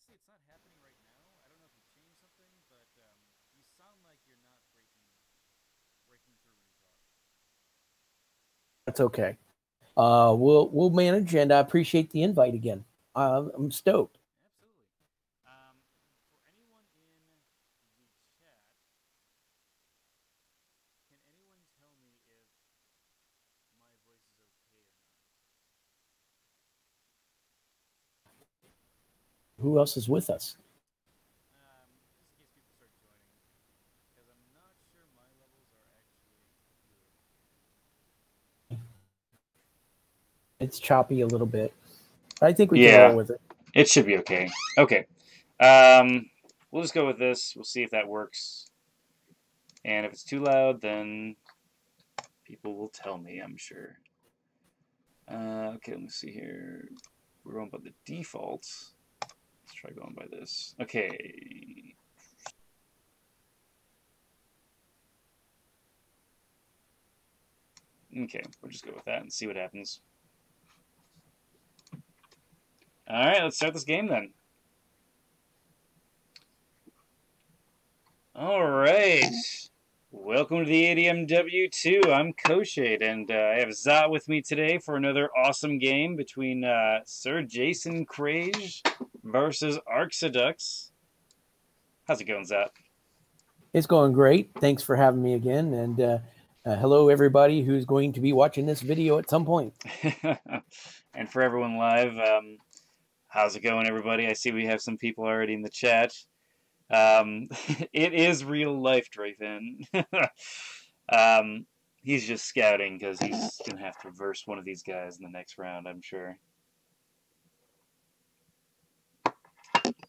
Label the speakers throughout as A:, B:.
A: honestly, it's not happening right now. I don't know if you changed something, but you sound like you're not breaking through when you talk.
B: That's okay. We'll manage, and I appreciate the invite again. I'm stoked.
A: Absolutely. For anyone in the chat, can anyone tell me if my voice is okay or not?
B: Who else is with us?
A: Just in case people start joining, because I'm not sure my levels are actually good.
B: It's choppy a little bit. I think we can roll
C: Yeah,
B: with it.
C: it should be okay. Okay. We'll just go with this. We'll see if that works. And if it's too loud, then people will tell me, I'm sure. Okay, let me see here. We're going by the defaults. Let's try going by this. Okay. Okay, we'll just go with that and see what happens. All right, let's start this game then. All right. Welcome to the ADMW 2. I'm Koshade, and I have Zot with me today for another awesome game between SirJasonCrage versus Arxiducs. How's it going, Zot?
B: It's going great. Thanks for having me again, and hello everybody who's going to be watching this video at some point.
C: And for everyone live, how's it going, everybody? I see we have some people already in the chat. It is real life, Drayfin. He's just scouting because he's going to have to verse one of these guys in the next round, I'm sure.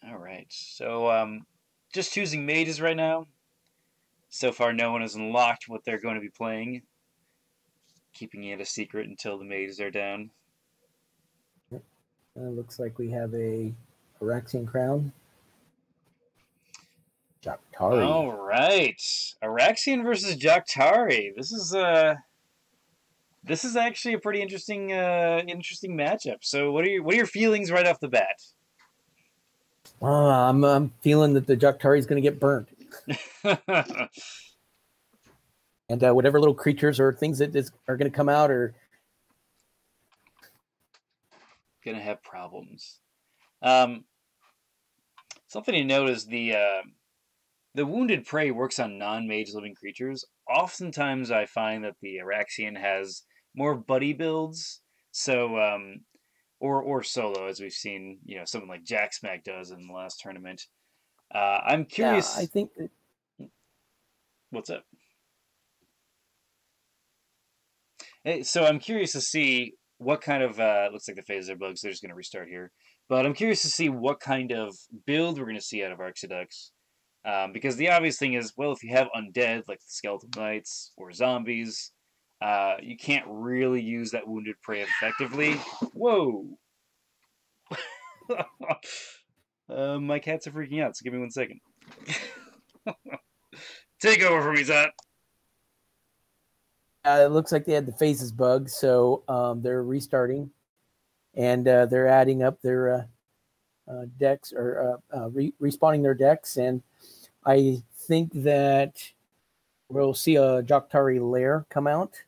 C: All right, so just choosing mages right now. So far, no one has unlocked what they're going to be playing. Keeping it a secret until the mages are down.
B: Looks like we have a Araxian crown. Jaktari.
C: All right, Araxian versus Jaktari. This is actually a pretty interesting matchup. So, what are your feelings right off the bat?
B: I'm feeling that the Jaktari is going to get burnt. And whatever little creatures or things that are going to come out are
C: going to have problems. Something to note is the wounded prey works on non-mage living creatures. Oftentimes, I find that the Araxian has more buddy builds, so or solo, as we've seen, something like Jack Smack does in the last tournament. I'm curious.
B: Yeah, I think that...
C: What's up? Hey, so I'm curious to see what kind of looks like the phases are bugs. They're just going to restart here, but I'm curious to see what kind of build we're going to see out of Arxiducs. Because the obvious thing is, well, if you have undead like the Skeleton Knights or zombies, you can't really use that wounded prey effectively. Whoa! My cats are freaking out, so give me 1 second. Take over for me, Zot.
B: It looks like they had the phases bug, so they're restarting, and they're adding up their decks or respawning their decks, and I think that we'll see a Jaktari lair come out,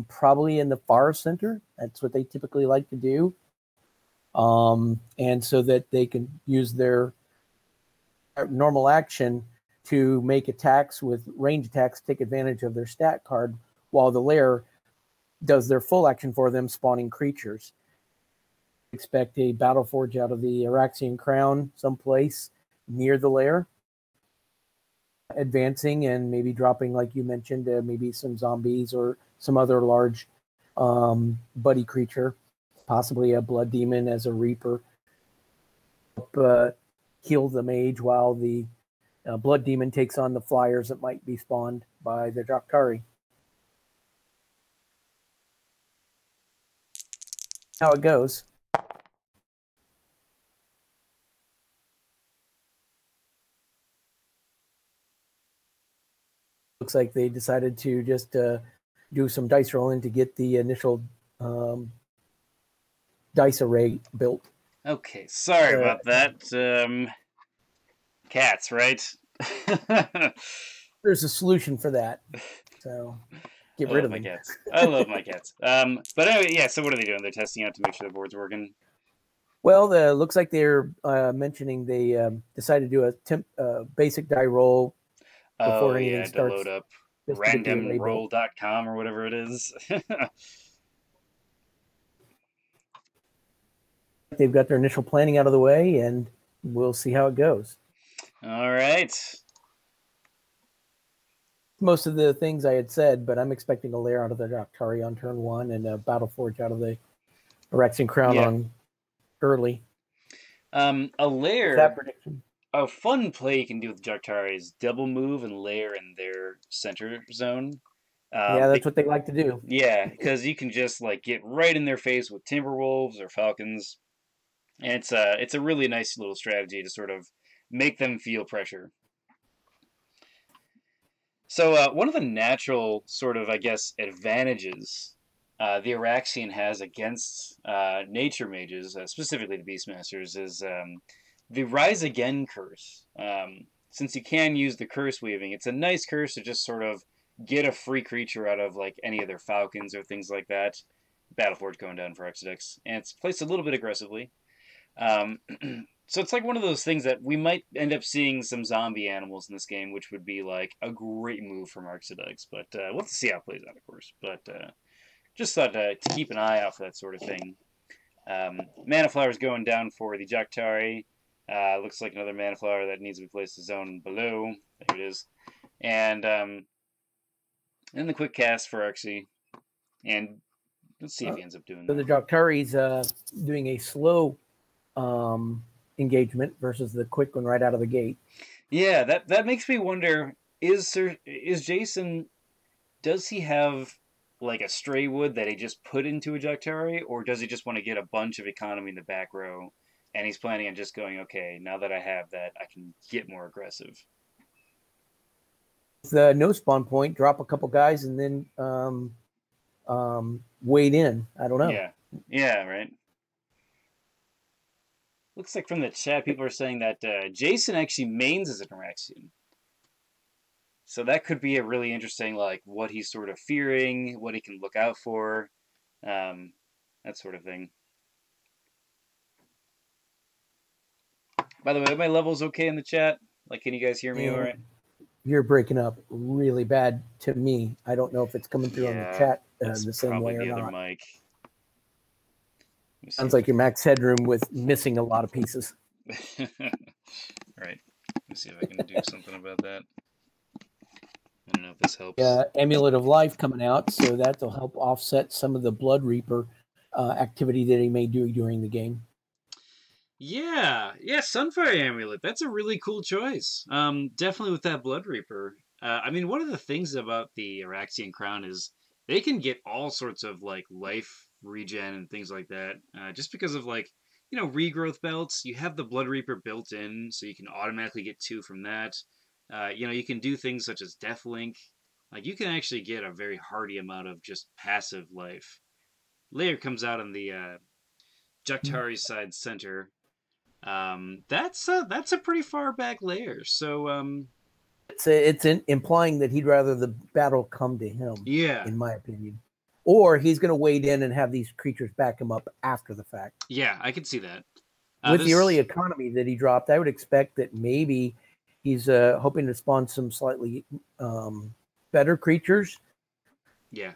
B: probably in the far center. That's what they typically like to do, and so that they can use their normal action to make attacks with range attacks, take advantage of their stat card, while the lair does their full action for them, spawning creatures. Expect a battle forge out of the Araxian crown someplace near the lair, advancing and maybe dropping, like you mentioned, maybe some zombies or some other large buddy creature, possibly a blood demon as a reaper. Heal the mage while the blood demon takes on the flyers that might be spawned by the Jaktari. How it goes. Looks like they decided to just do some dice rolling to get the initial dice array built.
C: Okay, sorry
B: Uh,
C: about that. Cats, right?
B: there's a solution for that. So get
C: I
B: rid
C: love
B: of
C: my
B: them.
C: cats. I love my cats. But anyway, yeah. So what are they doing? They're testing out to make sure the board's working.
B: Well, looks like they're mentioning they decided to do a basic die roll
C: Oh
B: before anything
C: yeah, to load
B: starts,
C: up
B: just to get the array built.
C: randomroll.com or whatever it is.
B: They've got their initial planning out of the way, and we'll see how it goes.
C: All right.
B: Most of the things I had said, but I'm expecting a lair out of the Daktari on turn 1 and a Battle Forge out of the Araxian Crown
C: Yeah.
B: on early.
C: A lair.
B: That prediction.
C: A fun play you can do with Jaktari is double move and lair in their center zone.
B: Yeah, that's what they like to do.
C: Yeah, because you can just like get right in their face with Timberwolves or Falcons, and it's a really nice little strategy to sort of make them feel pressure. So one of the natural sort of, I guess, advantages the Araxian has against nature mages, specifically the Beastmasters, is the Rise Again curse. Since you can use the curse weaving, it's a nice curse to just sort of get a free creature out of like any of their Falcons or things like that. Battleforge going down for Arxiducs, and it's placed a little bit aggressively. Um, so it's like one of those things that we might end up seeing some zombie animals in this game, which would be like a great move from Arxiducs. But we'll have to see how it plays out, of course. But just thought to keep an eye out for that sort of thing. Mana Flower's going down for the Jaktari. Looks like another Mana Flower that needs to be placed in zone below. There it is. And then the quick cast for Arxie. And let's see if he ends up doing
B: So
C: that.
B: the Daktari's doing a slow engagement versus the quick one right out of the gate.
C: Yeah, that makes me wonder, is Jason, does he have like a stray wood that he just put into a Jaktari, or does he just want to get a bunch of economy in the back row, and he's planning on just going, okay, now that I have that, I can get more aggressive?
B: The no spawn point, drop a couple guys, and then wade in. I don't know.
C: Yeah, right. Looks like from the chat, people are saying that Jason actually mains as an Araxian. So that could be a really interesting, like, what he's sort of fearing, what he can look out for, that sort of thing. By the way, are my levels okay in the chat? Like, can you guys hear me all right?
B: You're breaking up really bad to me. I don't know if it's coming through on the chat the same way or not.
C: Mic.
B: Sounds like your max headroom with missing a lot of pieces.
C: Right. Let me see if I can do something about that. I don't know if this helps.
B: Yeah, Amulet of Life coming out, so that'll help offset some of the Blood Reaper activity that he may do during the game.
C: Yeah, Sunfire Amulet. That's a really cool choice. Definitely with that Blood Reaper. I mean, one of the things about the Araxian Crown is they can get all sorts of like life regen and things like that. Just because of like, you know, regrowth belts. You have the Blood Reaper built in, so you can automatically get 2 from that. You know, you can do things such as Deathlink. Like, you can actually get a very hardy amount of just passive life. Layer comes out on the Jaktari side center. That's a pretty far back layer. So
B: it's implying that he'd rather the battle come to him.
C: Yeah,
B: in my opinion, or he's going to wade in and have these creatures back him up after the fact.
C: Yeah, I can see that.
B: With the early economy that he dropped, I would expect that maybe he's hoping to spawn some slightly better creatures.
C: Yeah.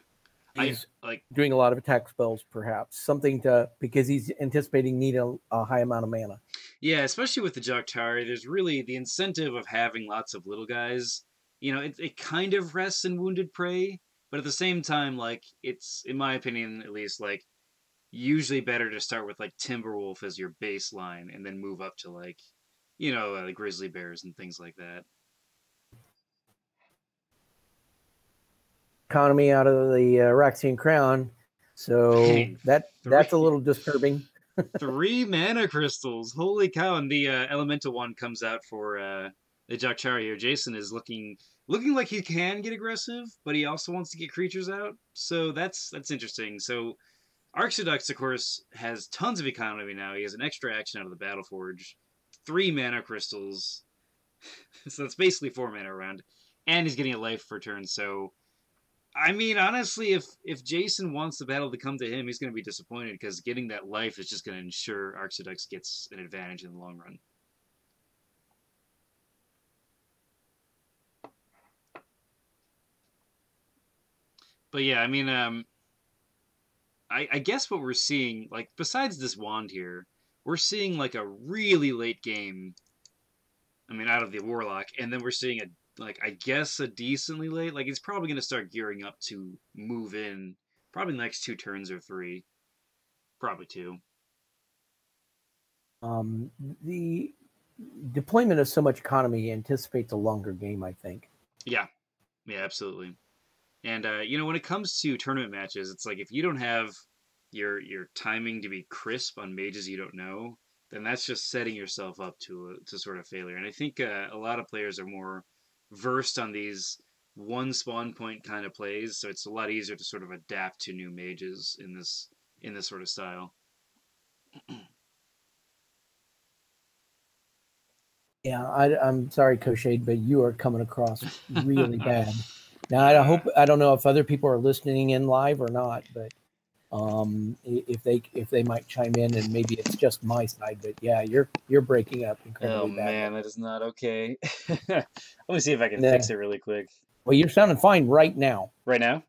B: He's doing a lot of attack spells, perhaps. Something because he's anticipating needing a high amount of mana.
C: Yeah, especially with the Jaktari, there's really the incentive of having lots of little guys. You know, it kind of rests in Wounded Prey, but at the same time, like, it's, in my opinion at least, like, usually better to start with, like, Timberwolf as your baseline and then move up to, like, you know, Grizzly Bears and things like that.
B: Economy out of the Araxian Crown, so that's a little disturbing.
C: 3 mana crystals, holy cow! And the elemental one comes out for the Jaktari here. Jason is looking like he can get aggressive, but he also wants to get creatures out. So that's interesting. So Arxiducs, of course, has tons of economy now. He has an extra action out of the Battleforge, 3 mana crystals, so that's basically 4 mana around, and he's getting a life for turn. So, I mean, honestly, if Jason wants the battle to come to him, he's going to be disappointed because getting that life is just going to ensure Arxiducs gets an advantage in the long run. But yeah, I mean, I guess what we're seeing, like, besides this wand here, we're seeing, like, a really late game, I mean, out of the Warlock, and then we're seeing I guess a decently late, like, he's probably going to start gearing up to move in, probably the next 2 turns or 3, probably 2.
B: The deployment of so much economy anticipates a longer game, I think.
C: Yeah, absolutely. And, when it comes to tournament matches, it's like if you don't have your timing to be crisp on mages you don't know, then that's just setting yourself up to sort of failure. And I think a lot of players are more versed on these one spawn point kind of plays, so it's a lot easier to sort of adapt to new mages in this sort of style.
B: Yeah, I'm sorry, Koshade, but you are coming across really bad. Now, I don't know if other people are listening in live or not, but if they might chime in, and maybe it's just my side, but yeah, you're breaking up incredibly badly.
C: Man, that is not okay. Let me see if I can fix it really quick.
B: Well, you're sounding fine right now.
C: Right now?
B: What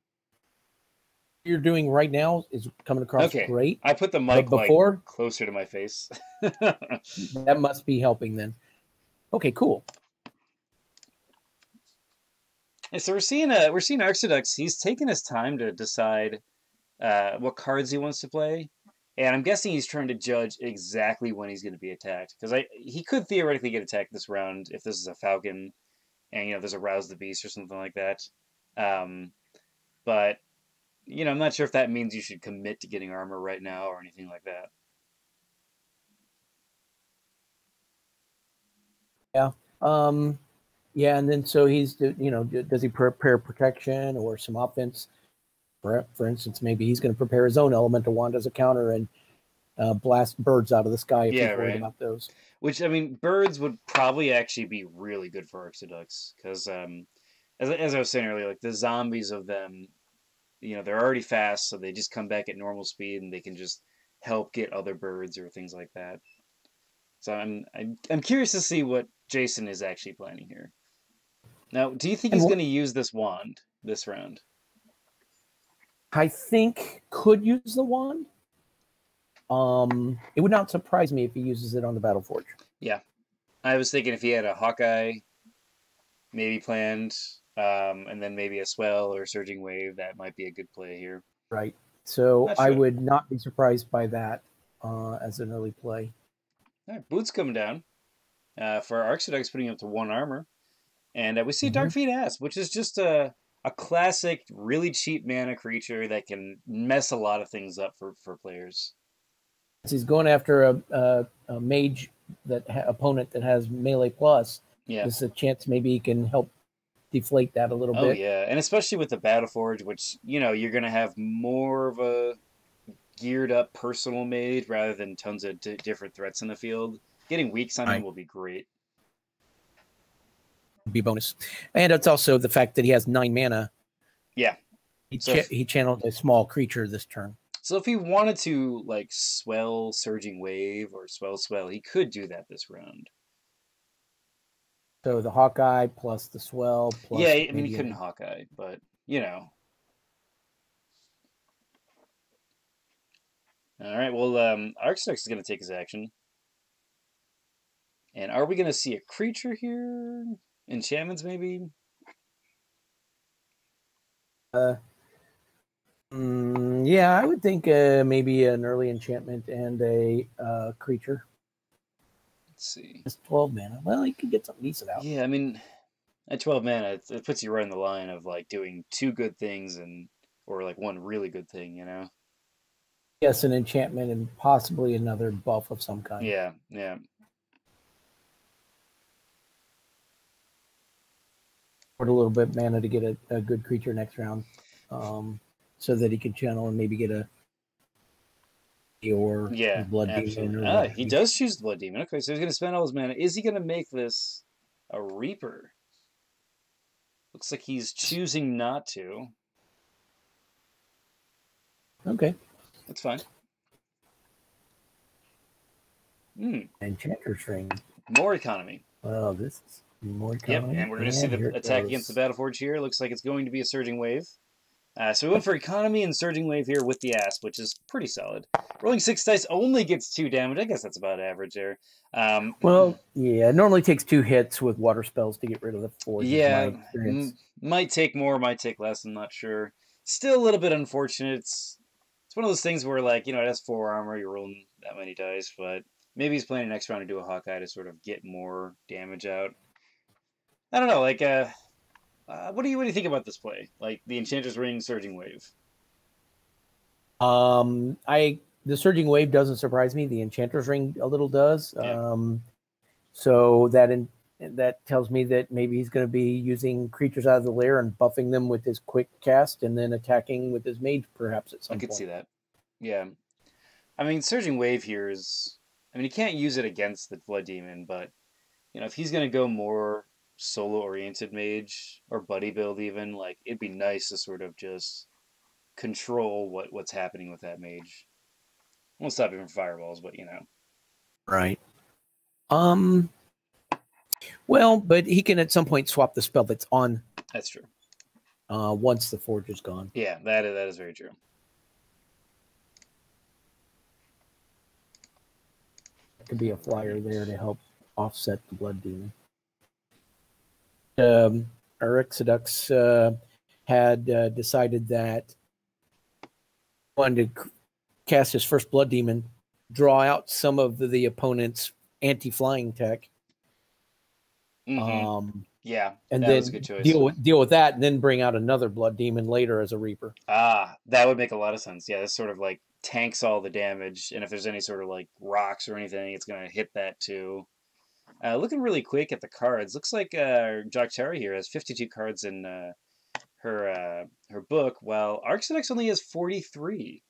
B: you're doing right now is coming across great.
C: I put the mic before closer to my face.
B: That must be helping then. Okay, cool.
C: And so we're seeing Arxiducs. He's taking his time to decide what cards he wants to play, and I'm guessing he's trying to judge exactly when he's going to be attacked. Because he could theoretically get attacked this round if this is a Falcon, and there's a Rouse the Beast or something like that. But I'm not sure if that means you should commit to getting armor right now or anything like that.
B: Yeah. Yeah, and then so he's, does he prepare protection or some offense? For instance, maybe he's going to prepare his own elemental wand as a counter and blast birds out of the sky if he's worried about those.
C: Which, I mean, birds would probably actually be really good for Arxiducs because, as I was saying earlier, like the zombies of them, they're already fast, so they just come back at normal speed and they can just help get other birds or things like that. So I'm curious to see what Jason is actually planning here. Now, do you think he's going to use this wand this round?
B: I think could use the wand. It would not surprise me if he uses it on the Battleforge.
C: Yeah. I was thinking if he had a Hawkeye maybe planned, and then maybe a Swell or Surging Wave, that might be a good play here.
B: Right. So I would not be surprised by that as an early play.
C: All right, Boots coming down for Arxiducs, putting up to 1 armor. And we see Darkfeet Asp, which is just a classic, really cheap mana creature that can mess a lot of things up for players.
B: He's going after a mage opponent that has melee plus.
C: Yeah,
B: there's a chance maybe he can help deflate that a little bit.
C: Oh yeah, and especially with the Battleforge, which you're going to have more of a geared up personal mage rather than tons of different threats in the field. Getting weeks on him will be great.
B: Be bonus, and it's also the fact that he has 9 mana.
C: Yeah,
B: he channeled a small creature this turn.
C: So if he wanted to like Swell Surging Wave or Swell, he could do that this round.
B: So the Hawkeye plus the Swell. Plus
C: I mean he couldn't Hawkeye, but All right, well, Arxiducs is going to take his action. And are we going to see a creature here? Enchantments, maybe?
B: Yeah, I would think maybe an early enchantment and a creature.
C: Let's see.
B: It's 12 mana. Well, you could get something decent out.
C: Yeah, I mean, at 12 mana, it puts you right in the line of like doing 2 good things or like 1 really good thing,
B: Yes, an enchantment and possibly another buff of some kind.
C: Yeah.
B: Or a little bit mana to get a good creature next round, so that he can channel and maybe get or
C: Yeah,
B: the Blood
C: absolutely.
B: Demon or what
C: He
B: have you.
C: does choose the Blood Demon. Okay, so he's going to spend all his mana. Is he going to make this a Reaper? Looks like he's choosing not to.
B: Okay.
C: That's fine.
B: Enchanter's Ring.
C: More economy.
B: Well, this is more
C: Yep,
B: economy.
C: and we're going to see the attack against the Battleforge here. Looks like it's going to be a Surging Wave. So we went for economy and Surging Wave here with the Asp, which is pretty solid. Rolling 6 dice only gets 2 damage. I guess that's about average there.
B: Well, yeah, it normally takes 2 hits with water spells to get rid of the forge.
C: Yeah, might take more, might take less. I'm not sure. Still a little bit unfortunate. It's one of those things where, like, it has 4 armor. You're rolling that many dice, but maybe he's planning next round to do a Hawkeye to sort of get more damage out. I don't know. Like, what do you think about this play? Like the Enchanter's Ring, Surging Wave.
B: The Surging Wave doesn't surprise me. The Enchanter's Ring a little does.
C: Yeah.
B: So that tells me that maybe he's going to be using creatures out of the lair and buffing them with his quick cast, and then attacking with his mage, perhaps at some point.
C: I could see that. Yeah. I mean, Surging Wave here is. I mean, he can't use it against the Blood Demon, but if he's going to go more solo-oriented mage or buddy build, even, like, it'd be nice to sort of just control what's happening with that mage. Won't stop him from fireballs, but
B: Right. Well, but he can at some point swap the spell that's on.
C: That's true.
B: Once the forge is gone.
C: Yeah, that is very true.
B: There could be a flyer there to help offset the Blood Demon. Arxiducs had decided that he wanted to cast his first Blood Demon, draw out some of the opponent's anti-flying tech.
C: Yeah,
B: and
C: that
B: then
C: was a good choice.
B: Deal with that, and then bring out another Blood Demon later as a Reaper.
C: That would make a lot of sense. Yeah, this sort of like tanks all the damage, and if there's any sort of like rocks or anything, it's going to hit that too. Looking really quick at the cards, looks like Joctari here has 52 cards in her book, while Arxiducs only has 43.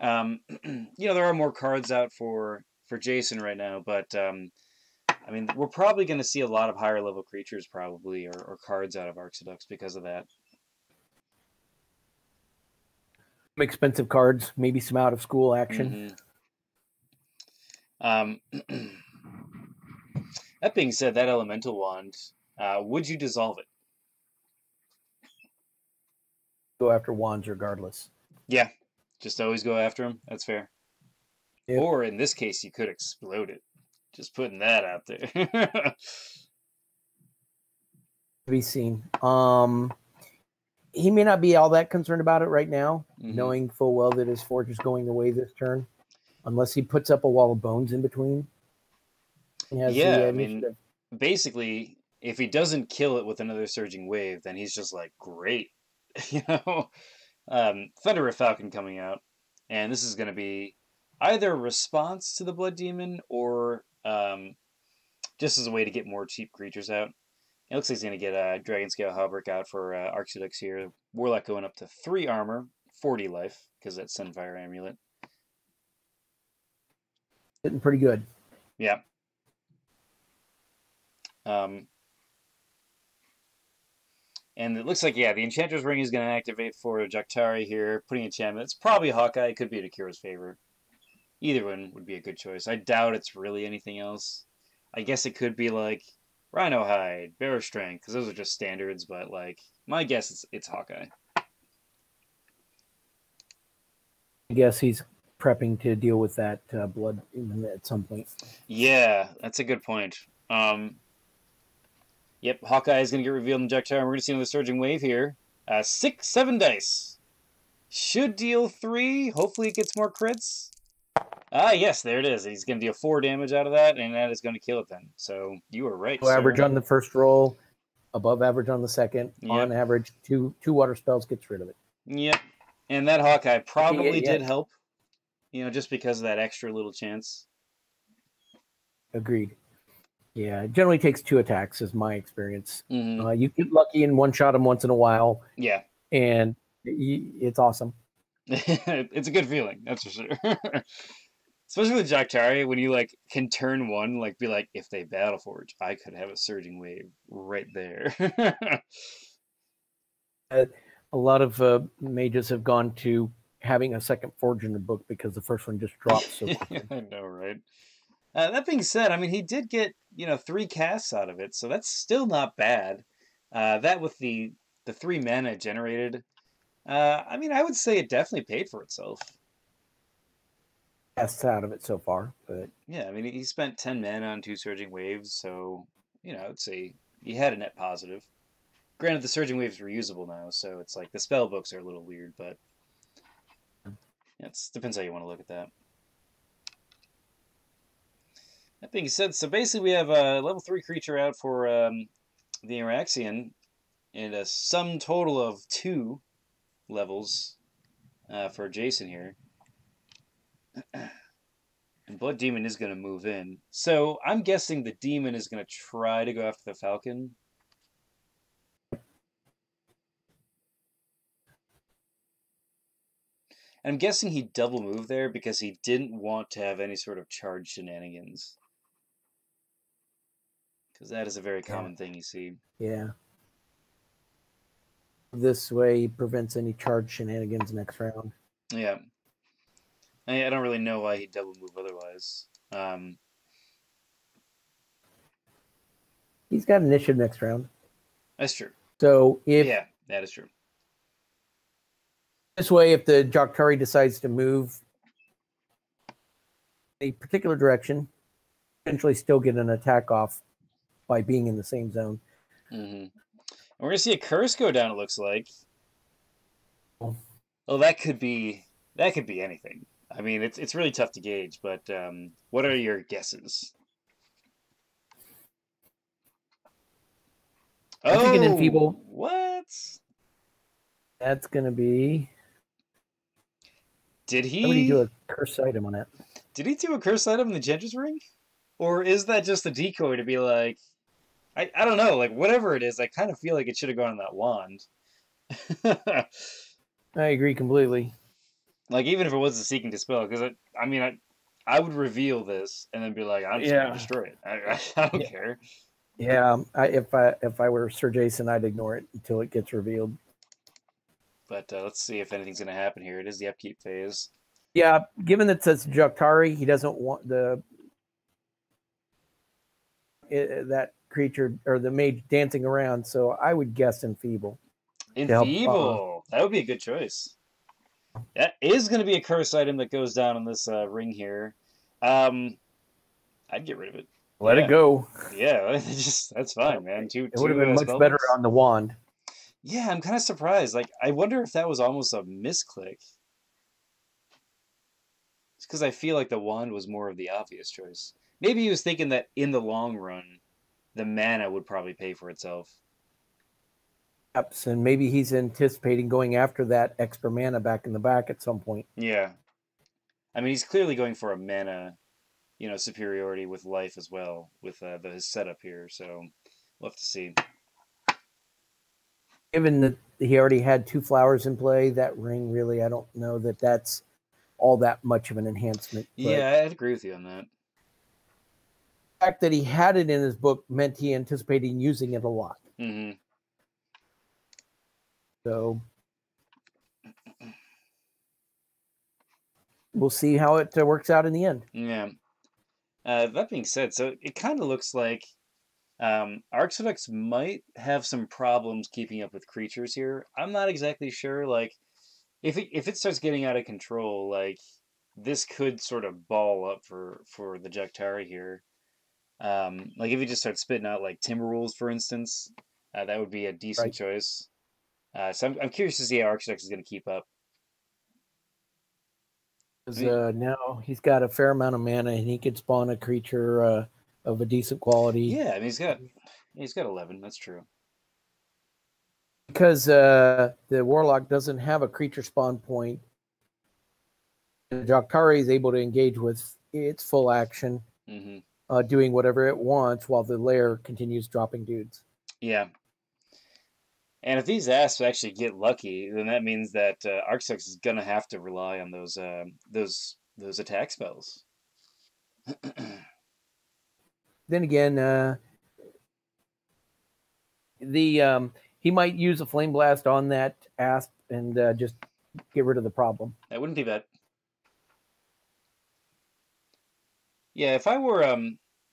C: There are more cards out for Jason right now, but I mean, we're probably going to see a lot of higher level creatures probably, or cards out of Arxiducs because of that.
B: Some expensive cards, maybe some out of school action.
C: That being said, that elemental wand, would you dissolve it?
B: Go after wands regardless.
C: Yeah, just always go after him. That's fair. Yep. Or in this case, you could explode it. Just putting that out there.
B: To be seen. He may not be all that concerned about it right now, knowing full well that his forge is going away this turn, unless he puts up a wall of bones in between.
C: Yeah, I mean, basically, if he doesn't kill it with another Surging Wave, then he's just like, great. Thunder Falcon coming out, and this is going to be either a response to the Blood Demon or just as a way to get more cheap creatures out. It looks like he's going to get a Dragon Scale Hauberk out for Arxiducs here. Warlock going up to 3 armor, 40 life, because that's Sunfire Amulet.
B: Getting pretty good.
C: Yeah. And it looks like, the Enchanter's Ring is going to activate for Joctari here, putting enchantment. It's probably Hawkeye. It could be in Akira's favor. Either one would be a good choice. I doubt it's really anything else. I guess it could be like Rhino Hide, Bear Strength, because those are just standards, but like my guess it's Hawkeye.
B: I guess he's prepping to deal with that blood at some point.
C: Yeah, that's a good point. Yep, Hawkeye is going to get revealed in Joctari. We're going to see another Surging Wave here. 7 dice. Should deal 3. Hopefully it gets more crits. Yes, there it is. He's going to deal 4 damage out of that, and that is going to kill it then. So you were right, sir.
B: Average on the first roll, above average on the second. Yep. On average, two water spells gets rid of it.
C: Yep. And that Hawkeye probably did help, just because of that extra little chance.
B: Agreed. Yeah, it generally takes 2 attacks, is my experience. You get lucky and one-shot them once in a while.
C: Yeah.
B: And it's awesome.
C: It's a good feeling, that's for sure. Especially with Jactari, when you like can turn one, like be like, if they battle forge, I could have a surging wave right there.
B: A lot of mages have gone to having a second forge in the book because the first one just dropped so quickly.
C: I know, right? That being said, I mean, he did get 3 casts out of it, so that's still not bad. That with the 3 mana generated, I mean, I would say it definitely paid for itself.
B: Casts out of it so far, but
C: yeah, I mean, he spent 10 mana on 2 surging waves, so I would say he had a net positive. Granted, the surging waves are reusable now, so it's like the spell books are a little weird, but it depends how you want to look at that. That being said, so basically we have a level 3 creature out for the Araxian, and a sum total of 2 levels for Jason here. And Blood Demon is going to move in. So I'm guessing the Demon is going to try to go after the Falcon. And I'm guessing he double moved there because he didn't want to have any sort of charge shenanigans. Because that is a very common thing you see.
B: Yeah. This way he prevents any charge shenanigans next round.
C: Yeah. I don't really know why he'd double move otherwise.
B: He's got initiative next round.
C: That's true.
B: So if
C: yeah, that is true.
B: This way, if the Jactari decides to move a particular direction, eventually still get an attack off by being in the same zone.
C: Mm-hmm. We're gonna see a curse go down. It looks like.
B: Oh.
C: Well, that could be anything. I mean, it's really tough to gauge. But what are your guesses?
B: I'm thinking Enfeeble.
C: What?
B: That's gonna be.
C: Did he?
B: Somebody do a curse item on that.
C: Did he do a curse item in the Gender's Ring? Or is that just a decoy to be like, I don't know, like whatever it is, I kind of feel like it should have gone on that wand.
B: I agree completely.
C: Like even if it was a Seeking Dispel, because I would reveal this and then be like, I'm just gonna destroy it. I don't care.
B: Yeah, if I were Sir Jason, I'd ignore it until it gets revealed.
C: But let's see if anything's going to happen here. It is the upkeep phase.
B: Yeah, given that it's Jactari, he doesn't want that creature or the mage dancing around. So I would guess Enfeeble.
C: Enfeeble. That would be a good choice. That is going to be a curse item that goes down in this ring here. I'd get rid of it.
B: Let it go.
C: Yeah, that's fine, man.
B: It would have been much better on the wand.
C: Yeah, I'm kind of surprised. Like, I wonder if that was almost a misclick. It's because I feel like the wand was more of the obvious choice. Maybe he was thinking that in the long run, the mana would probably pay for itself.
B: Perhaps, and maybe he's anticipating going after that extra mana back in the back at some point.
C: Yeah. I mean, he's clearly going for a mana, superiority with life as well, with his setup here. So we'll have to see.
B: Given that he already had 2 flowers in play, that ring really, I don't know that that's all that much of an enhancement.
C: Yeah, I'd agree with you on that.
B: The fact that he had it in his book meant he anticipated using it a lot.
C: Mm-hmm.
B: So we'll see how it works out in the end.
C: Yeah. That being said, so it kind of looks like Arxiducs might have some problems keeping up with creatures here. I'm not exactly sure. Like, if it starts getting out of control, like this could sort of ball up for the Jactari here. Like if he just starts spitting out like Timberwolves, for instance, that would be a decent choice. So I'm curious to see how Arxiducs is going to keep up.
B: Because now he's got a fair amount of mana, and he could spawn a creature of a decent quality.
C: Yeah, I mean he's got 11. That's true.
B: Because the Warlock doesn't have a creature spawn point, the Jactari is able to engage with its full action, doing whatever it wants while the lair continues dropping dudes.
C: Yeah. And if these asps actually get lucky, then that means that Arxiducs is gonna have to rely on those attack spells.
B: Then again, he might use a flame blast on that asp and just get rid of the problem.
C: That wouldn't be bad. Yeah, if I were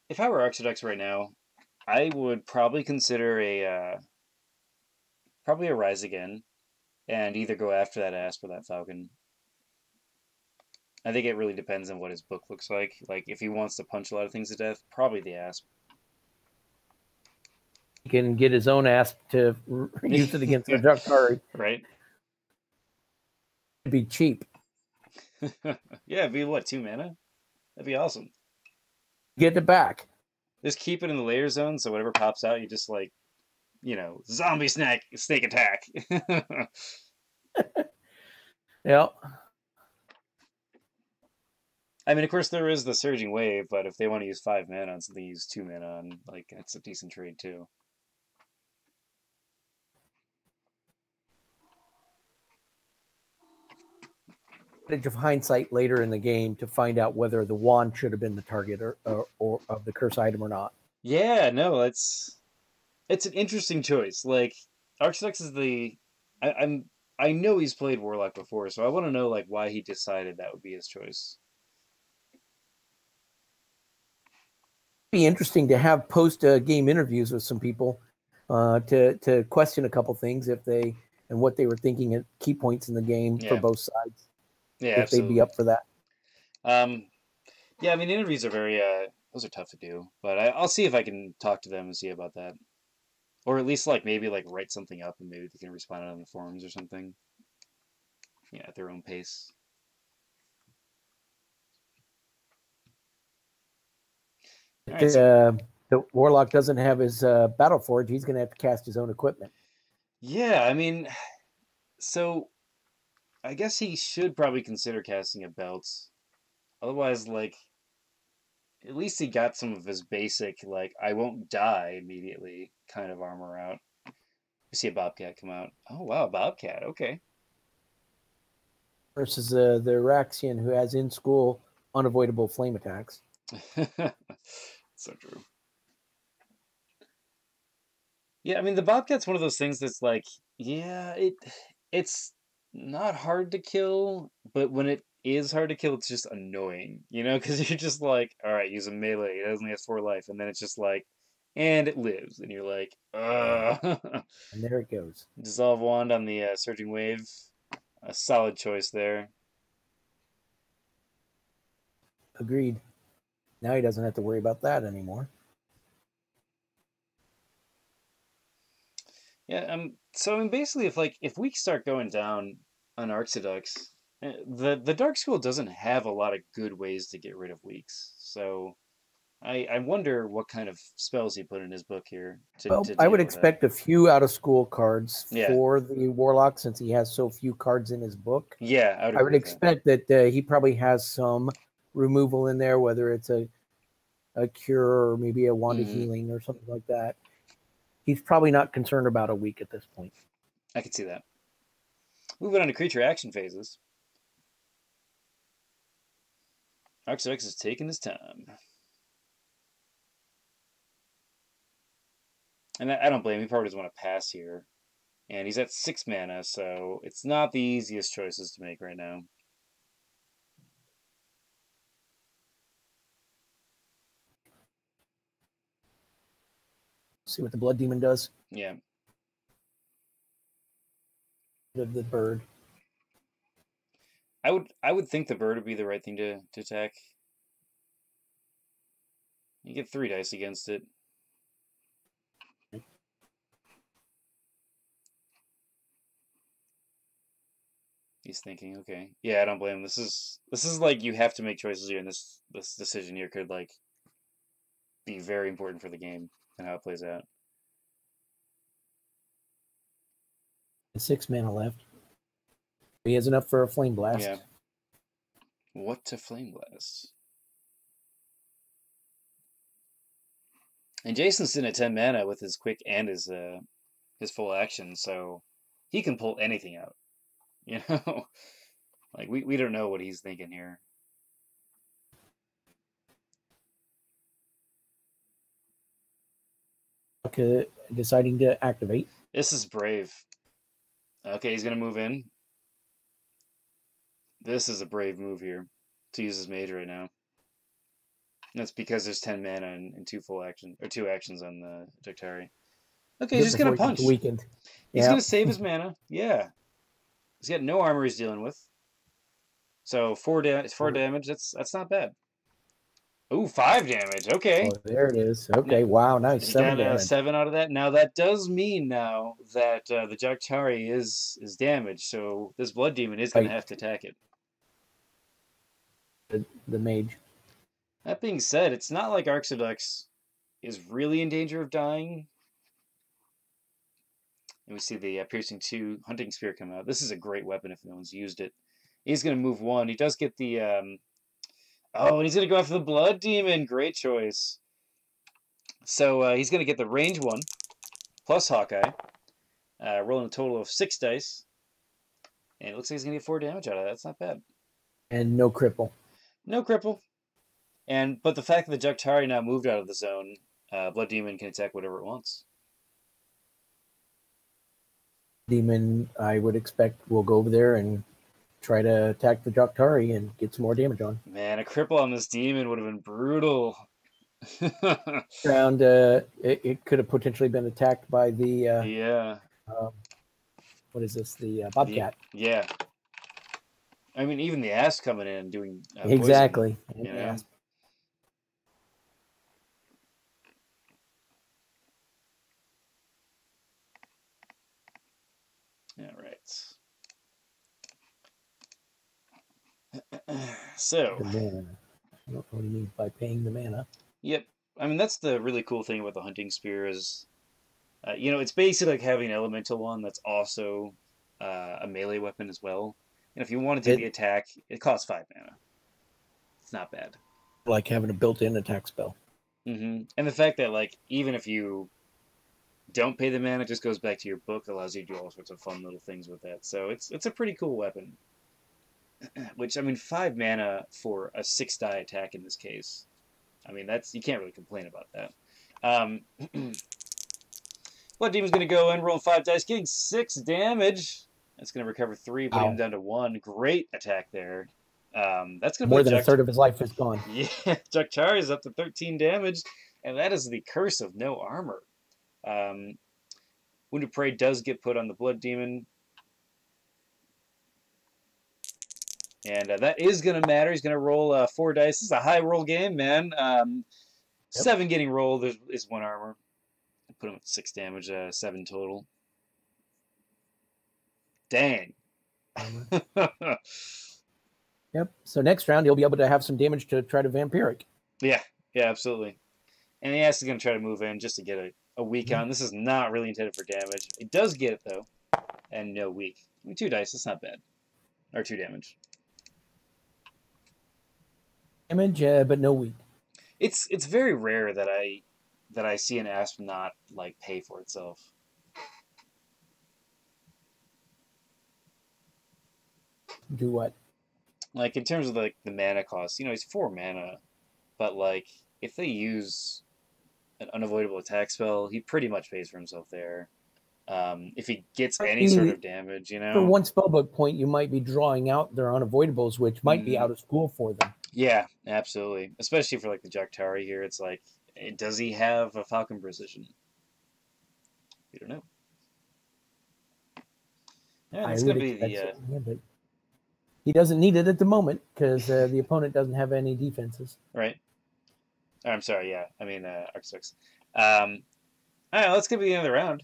C: Arxiducs right now, I would probably consider probably a Rise Again, and either go after that asp or that falcon. I think it really depends on what his book looks like. Like, if he wants to punch a lot of things to death, probably the asp.
B: He can get his own asp to use it against the Drukhari.
C: Right?
B: It'd be cheap.
C: Yeah, it'd be what, 2 mana? That'd be awesome.
B: Get it back.
C: Just keep it in the layer zone, so whatever pops out, you just like, zombie snake attack.
B: Yeah.
C: I mean, of course, there is the Surging Wave, but if they want to use 5 mana on something, use 2 mana on, like, that's a decent trade too.
B: Of hindsight later in the game to find out whether the wand should have been the target or of the curse item or not.
C: Yeah, no, it's an interesting choice. Like, Arxiducs is I know he's played Warlock before, so I want to know like why he decided that would be his choice.
B: It'd be interesting to have post game interviews with some people to question a couple things and what they were thinking at key points in the game for both sides.
C: Yeah,
B: if
C: absolutely.
B: they'd be up for that.
C: Yeah, I mean, interviews are very those are tough to do, but I'll see if I can talk to them and see about that, or at least like maybe like write something up and maybe they can respond on the forums or something. Yeah, at their own pace.
B: Right, the Warlock doesn't have his Battle Forge. He's going to have to cast his own equipment.
C: Yeah, I mean, so I guess he should probably consider casting a belt. Otherwise, like, at least he got some of his basic, like, I won't die immediately kind of armor out. You see a Bobcat come out. Oh, wow, Bobcat. Okay.
B: Versus the Raxian, who has in school unavoidable flame attacks.
C: So true. Yeah, I mean, the Bobcat's one of those things that's like, yeah, it's not hard to kill, but when it is hard to kill, it's just annoying, because you're just like, all right, use a melee. It only has 4 life, and then it's just like, and it lives, and you're like,
B: and there it goes.
C: Dissolve Wand on the Surging Wave, a solid choice there.
B: Agreed. Now he doesn't have to worry about that anymore.
C: Yeah, so I mean, basically, if we start going down on Arxiducs, the Dark School doesn't have a lot of good ways to get rid of weaks. So I wonder what kind of spells he put in his book here.
B: I would expect a few out of school cards
C: Yeah.
B: for the Warlock since he has so few cards in his book.
C: Yeah,
B: I would expect that he probably has some removal in there, whether it's a cure or maybe a wand of healing or something like that. He's probably not concerned about a week at this point.
C: I can see that. Moving on to creature action phases. Arxiducs is taking his time. And I don't blame him. He probably doesn't want to pass here. And he's at 6 mana, so it's not the easiest choices to make right now.
B: See what the Blood Demon does.
C: Yeah.
B: Of the bird.
C: I would think the bird would be the right thing to attack. You get 3 dice against it. He's thinking, okay. Yeah, I don't blame him. This is like you have to make choices here, and this decision here could like be very important for the game and how it plays out.
B: 6 mana left. He has enough for a Flame Blast.
C: Yeah. What to Flame Blast? And Jason's in at 10 mana with his quick and his full action, so he can pull anything out. Like we don't know what he's thinking here.
B: deciding to activate.
C: This is brave. Okay, he's going to move in. This is a brave move here to use his mage right now. That's because there's 10 mana and 2 actions on the Daktari. Okay, he's just going to punch.
B: Weakened.
C: He's going to save his mana. Yeah. He's got no armor he's dealing with. So 4 damage, that's not bad. Ooh, 5 damage. Okay.
B: Oh, there it is. Okay, wow, nice.
C: He
B: 7
C: got
B: damage.
C: 7 out of that. Now that does mean now that the Daktari is damaged, so this Blood Demon is going to have to attack it.
B: The mage.
C: That being said, it's not like Arxiducs is really in danger of dying. And we see the Piercing 2 Hunting Spear come out. This is a great weapon if no one's used it. He's going to move 1. He does get the... Oh, and he's going to go after the Blood Demon. Great choice. So he's going to get the range 1 plus Hawkeye. Rolling a total of 6 dice. And it looks like he's going to get 4 damage out of that. That's not bad.
B: And no cripple.
C: No cripple. But the fact that the Daktari now moved out of the zone, Blood Demon can attack whatever it wants.
B: Demon, I would expect, will go over there and try to attack the Daktari and get some more damage on.
C: Man, a cripple on this demon would have been brutal.
B: Round, it could have potentially been attacked by the what is this? The Bobcat.
C: Yeah. I mean, even the Asp coming in and doing
B: exactly.
C: Poison, you know? All right. So.
B: The mana. I don't know what you mean by paying the mana.
C: Yep. I mean, that's the really cool thing about the Hunting Spear is, it's basically like having an elemental one that's also a melee weapon as well. And if you want to do the attack, it costs 5 mana. It's not bad.
B: Like having a built-in attack spell.
C: Mm-hmm. And the fact that, like, even if you don't pay the mana, it just goes back to your book, allows you to do all sorts of fun little things with that. So it's a pretty cool weapon. Which, I mean, 5 mana for a 6-die attack in this case. I mean, you can't really complain about that. Blood Demon's going to go in, roll 5 dice, getting 6 damage. That's going to recover 3, put him down to 1. Great attack there. That's going to
B: more than a third of his life is gone.
C: Yeah, Daktari is up to 13 damage, and that is the curse of no armor. Wounded Prey does get put on the Blood Demon. And that is going to matter. He's going to roll 4 dice. This is a high roll game, man. 7 getting rolled is 1 armor. Put him at 6 damage, 7 total. Dang.
B: Yep. So next round, he'll be able to have some damage to try to Vampiric.
C: Yeah, absolutely. And the Ass is going to try to move in just to get a weak on. This is not really intended for damage. It does get it, though. And no weak. I mean, 2 dice, that's not bad. Or 2 damage.
B: Damage, but no weak.
C: It's very rare that I see an Asp not, like, pay for itself.
B: Do what?
C: Like, in terms of, like, the mana cost, he's 4 mana, but, like, if they use an unavoidable attack spell, he pretty much pays for himself there. If he gets any sort of damage,
B: For 1 spellbook point, you might be drawing out their unavoidables, which might be out of school for them.
C: Yeah, absolutely. Especially for, like, the Daktari here, it's like, does he have a Falcon Precision? We don't know. Yeah, it's going to be the...
B: but he doesn't need it at the moment because the opponent doesn't have any defenses.
C: Right. Oh, I'm sorry, yeah. I mean, Arxiducs. All right, let's get to the end of the round.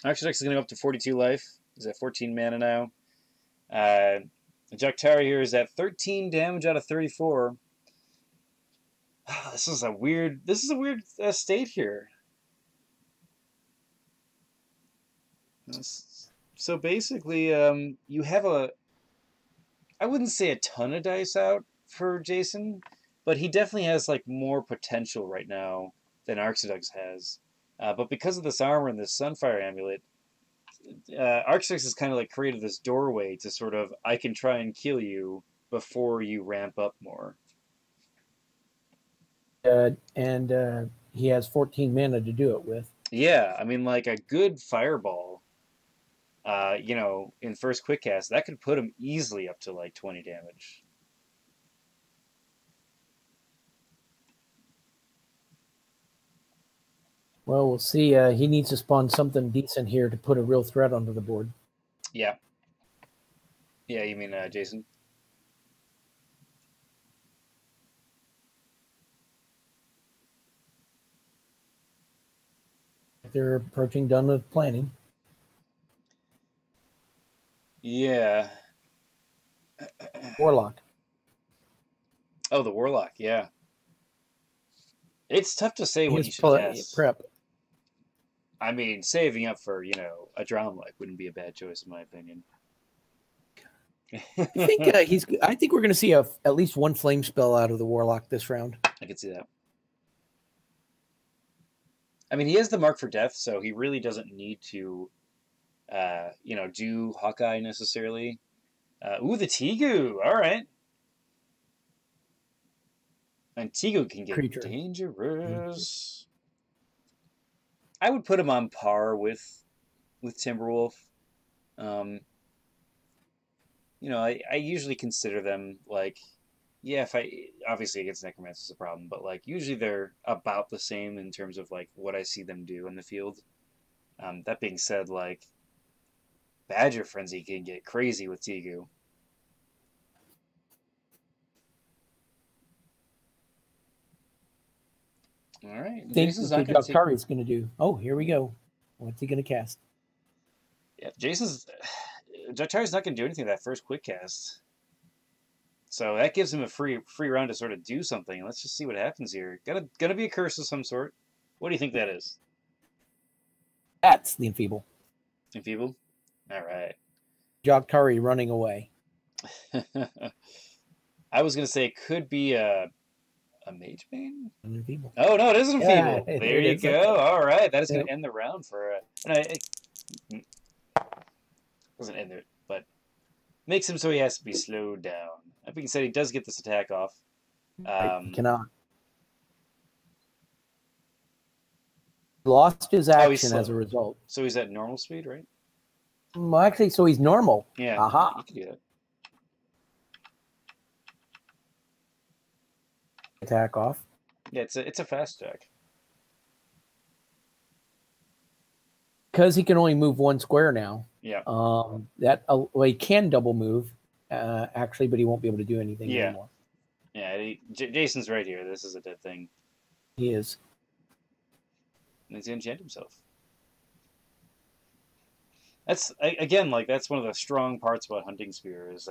C: Arxiducs is going to go up to 42 life. He's at 14 mana now. The Daktari here is at 13 damage out of 34. This is a weird state here. So basically, you have I wouldn't say a ton of dice out for Jason, but he definitely has, like, more potential right now than Arxiducs has. But because of this armor and this Sunfire Amulet, Arxiducs has kind of, like, created this doorway to sort of, I can try and kill you before you ramp up more.
B: he has 14 mana to do it with.
C: Yeah, I mean, like a good fireball, in first quick cast, that could put him easily up to like 20 damage.
B: Well, we'll see. He needs to spawn something decent here to put a real threat onto the board.
C: Yeah. Yeah, you mean Jason?
B: They're approaching done with planning.
C: Yeah.
B: Warlock.
C: Oh, the Warlock, yeah. It's tough to say what you should cast.
B: Prep.
C: I mean, saving up for, a Drown Like wouldn't be a bad choice in my opinion.
B: I think we're going to see at least one flame spell out of the Warlock this round.
C: I could see that. I mean, he has the Mark for Death, so he really doesn't need to, do Hawkeye necessarily. Ooh, the Tegu. All right. And Tegu can get dangerous. I would put him on par with Timberwolf. I usually consider them like, obviously against Necromancer is a problem, but like usually they're about the same in terms of like what I see them do in the field. That being said, like Badger Frenzy can get crazy with Tegu. All right.
B: Jason's not going to Kari's going to do. Oh, here we go. What's he going to cast?
C: Yeah, Jaktari's not going to do anything that first quick cast. So that gives him a free round to sort of do something. Let's just see what happens here. Gonna be a curse of some sort. What do you think that is?
B: That's the Enfeeble.
C: Enfeeble? All right.
B: Jaktari running away.
C: I was going to say it could be a Mage Bane?
B: An Enfeeble.
C: Oh, no, it is an Enfeeble.
B: Yeah,
C: there you go. All right. That is going to end the round for... doesn't end it, but makes him so he has to be slowed down. That being said, he does get this attack off.
B: He cannot. Lost his action as a result.
C: So he's at normal speed, right?
B: Well, actually, so he's normal.
C: Yeah.
B: Aha.
C: You can do that.
B: Attack off.
C: Yeah, it's a fast attack.
B: Because he can only move one square now.
C: Yeah.
B: He can double move, actually, but he won't be able to do anything anymore.
C: Yeah, Jason's right here. This is a dead thing.
B: He is.
C: And he's going to enchant himself. That's one of the strong parts about Hunting Spear is,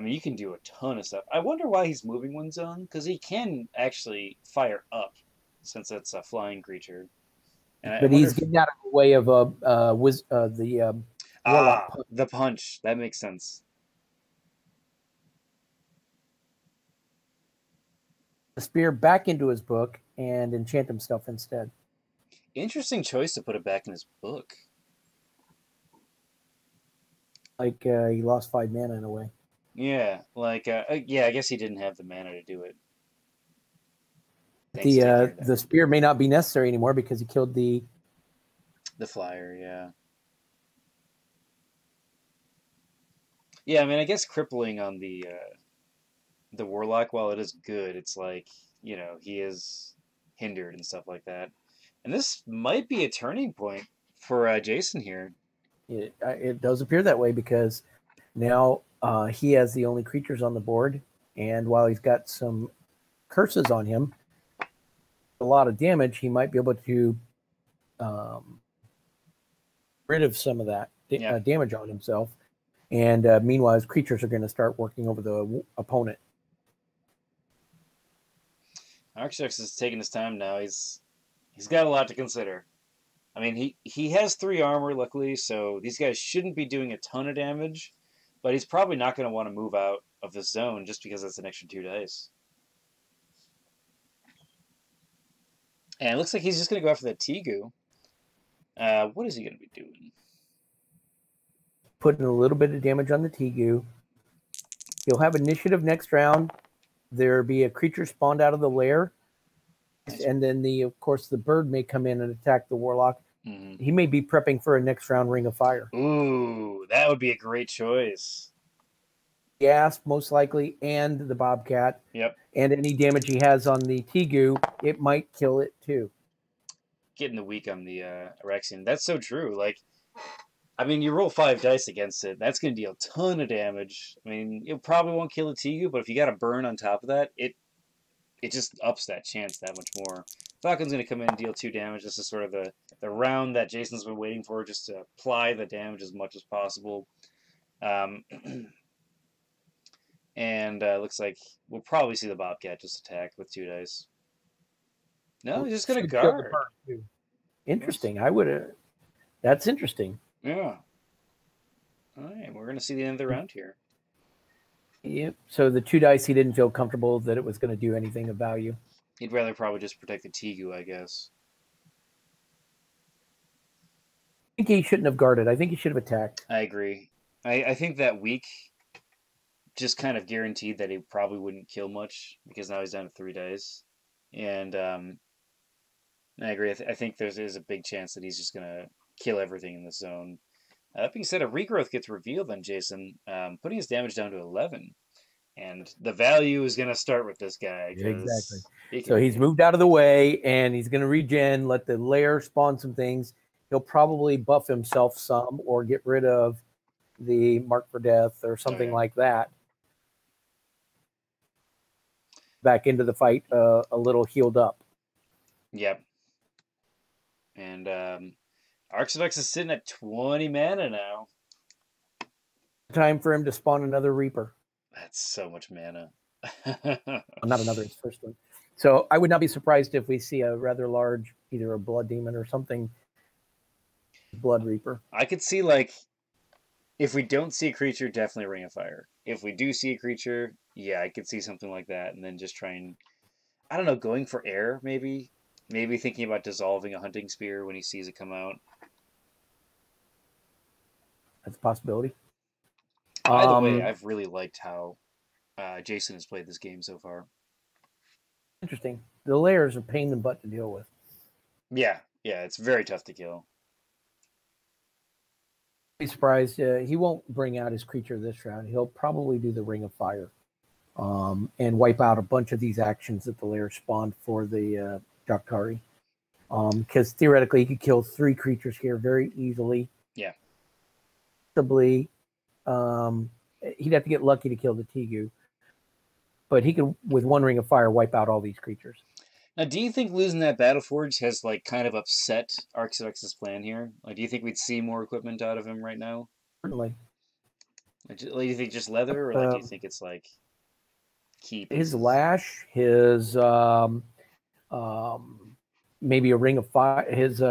C: you can do a ton of stuff. I wonder why he's moving one zone, because he can actually fire up, since it's a flying creature.
B: But he's getting out of the way of the Warlock punch.
C: The punch. That makes sense.
B: The spear back into his book and enchant himself instead.
C: Interesting choice to put it back in his book.
B: Like he lost 5 mana in a way.
C: Yeah, I guess he didn't have the mana to do it.
B: The spear may not be necessary anymore because he killed the
C: flyer. Yeah, I guess crippling on the Warlock, while it is good, it's like, he is hindered and stuff like that. And this might be a turning point for Jason here.
B: It does appear that way because now he has the only creatures on the board, and while he's got some curses on him, a lot of damage, he might be able to rid of some of that damage on himself. And meanwhile, his creatures are going to start working over the opponent.
C: Arxiducs is taking his time now. He's got a lot to consider. He has 3 armor, luckily, so these guys shouldn't be doing a ton of damage, but he's probably not going to want to move out of this zone just because it's an extra 2 dice. And it looks like he's just going to go after that Tegu. What is he going to be doing?
B: Putting a little bit of damage on the Tegu. He'll have initiative next round. There'll be a creature spawned out of the lair.
C: Nice.
B: And then of course, the bird may come in and attack the warlock.
C: Mm-hmm.
B: He may be prepping for a next round Ring of Fire.
C: Ooh, that would be a great choice.
B: Gas, most likely, and the Bobcat.
C: Yep.
B: And any damage he has on the Tegu, it might kill it too.
C: Getting the weak on the Arxian. That's so true. Like, I mean, you roll 5 dice against it. That's going to deal a ton of damage. I mean, it probably won't kill a Tegu, but if you got a burn on top of that, it just ups that chance that much more. Falcon's going to come in and deal 2 damage. This is sort of the round that Jason's been waiting for, just to apply the damage as much as possible. And looks like we'll probably see the Bobcat just attack with 2 dice. No, he's just going to guard.
B: Interesting. I would have. That's interesting.
C: Yeah. All right, we're going to see the end of the round here.
B: Yep. So the 2 dice, he didn't feel comfortable that it was going to do anything of value.
C: He'd rather probably just protect the Tegu, I guess.
B: I think he shouldn't have guarded. I think he should have attacked.
C: I agree. I think that week just kind of guaranteed that he probably wouldn't kill much, because now he's down to 3 dice. And I agree. I think there's a big chance that he's just going to kill everything in the zone. That being said, a regrowth gets revealed on Jason, putting his damage down to 11. And the value is going to start with this guy.
B: Exactly. So he's moved out of the way, and he's going to regen, let the lair spawn some things. He'll probably buff himself some or get rid of the Mark for Death or something like that. Back into the fight a little healed up.
C: Yep. And Arxiducs is sitting at 20 mana now.
B: Time for him to spawn another Reaper.
C: That's so much mana.
B: Not another, his first one. So I would not be surprised if we see a rather large, either a Blood Demon or something, Blood Reaper.
C: I could see, like, if we don't see a creature, definitely Ring of Fire. If we do see a creature, yeah, I could see something like that, and then just trying, I don't know, going for air, maybe? Maybe thinking about dissolving a Hunting Spear when he sees it come out.
B: That's a possibility.
C: By the way, I've really liked how Jason has played this game so far.
B: Interesting. The layers are pain in the butt to deal with.
C: Yeah, it's very tough to kill.
B: Be surprised. He won't bring out his creature this round. He'll probably do the Ring of Fire and wipe out a bunch of these actions that the layer spawned for the Daktari. Because theoretically, he could kill 3 creatures here very easily.
C: Yeah.
B: Possibly, he'd have to get lucky to kill the Tegu. But he could, with 1 Ring of Fire, wipe out all these creatures.
C: Now, do you think losing that Battleforge has, like, kind of upset Arxiducs' plan here? Like, do you think we'd see more equipment out of him right now?
B: Certainly.
C: Like, do you think just leather, or like, do you think it's, like, key pieces?
B: His lash, his maybe a Ring of Fire, his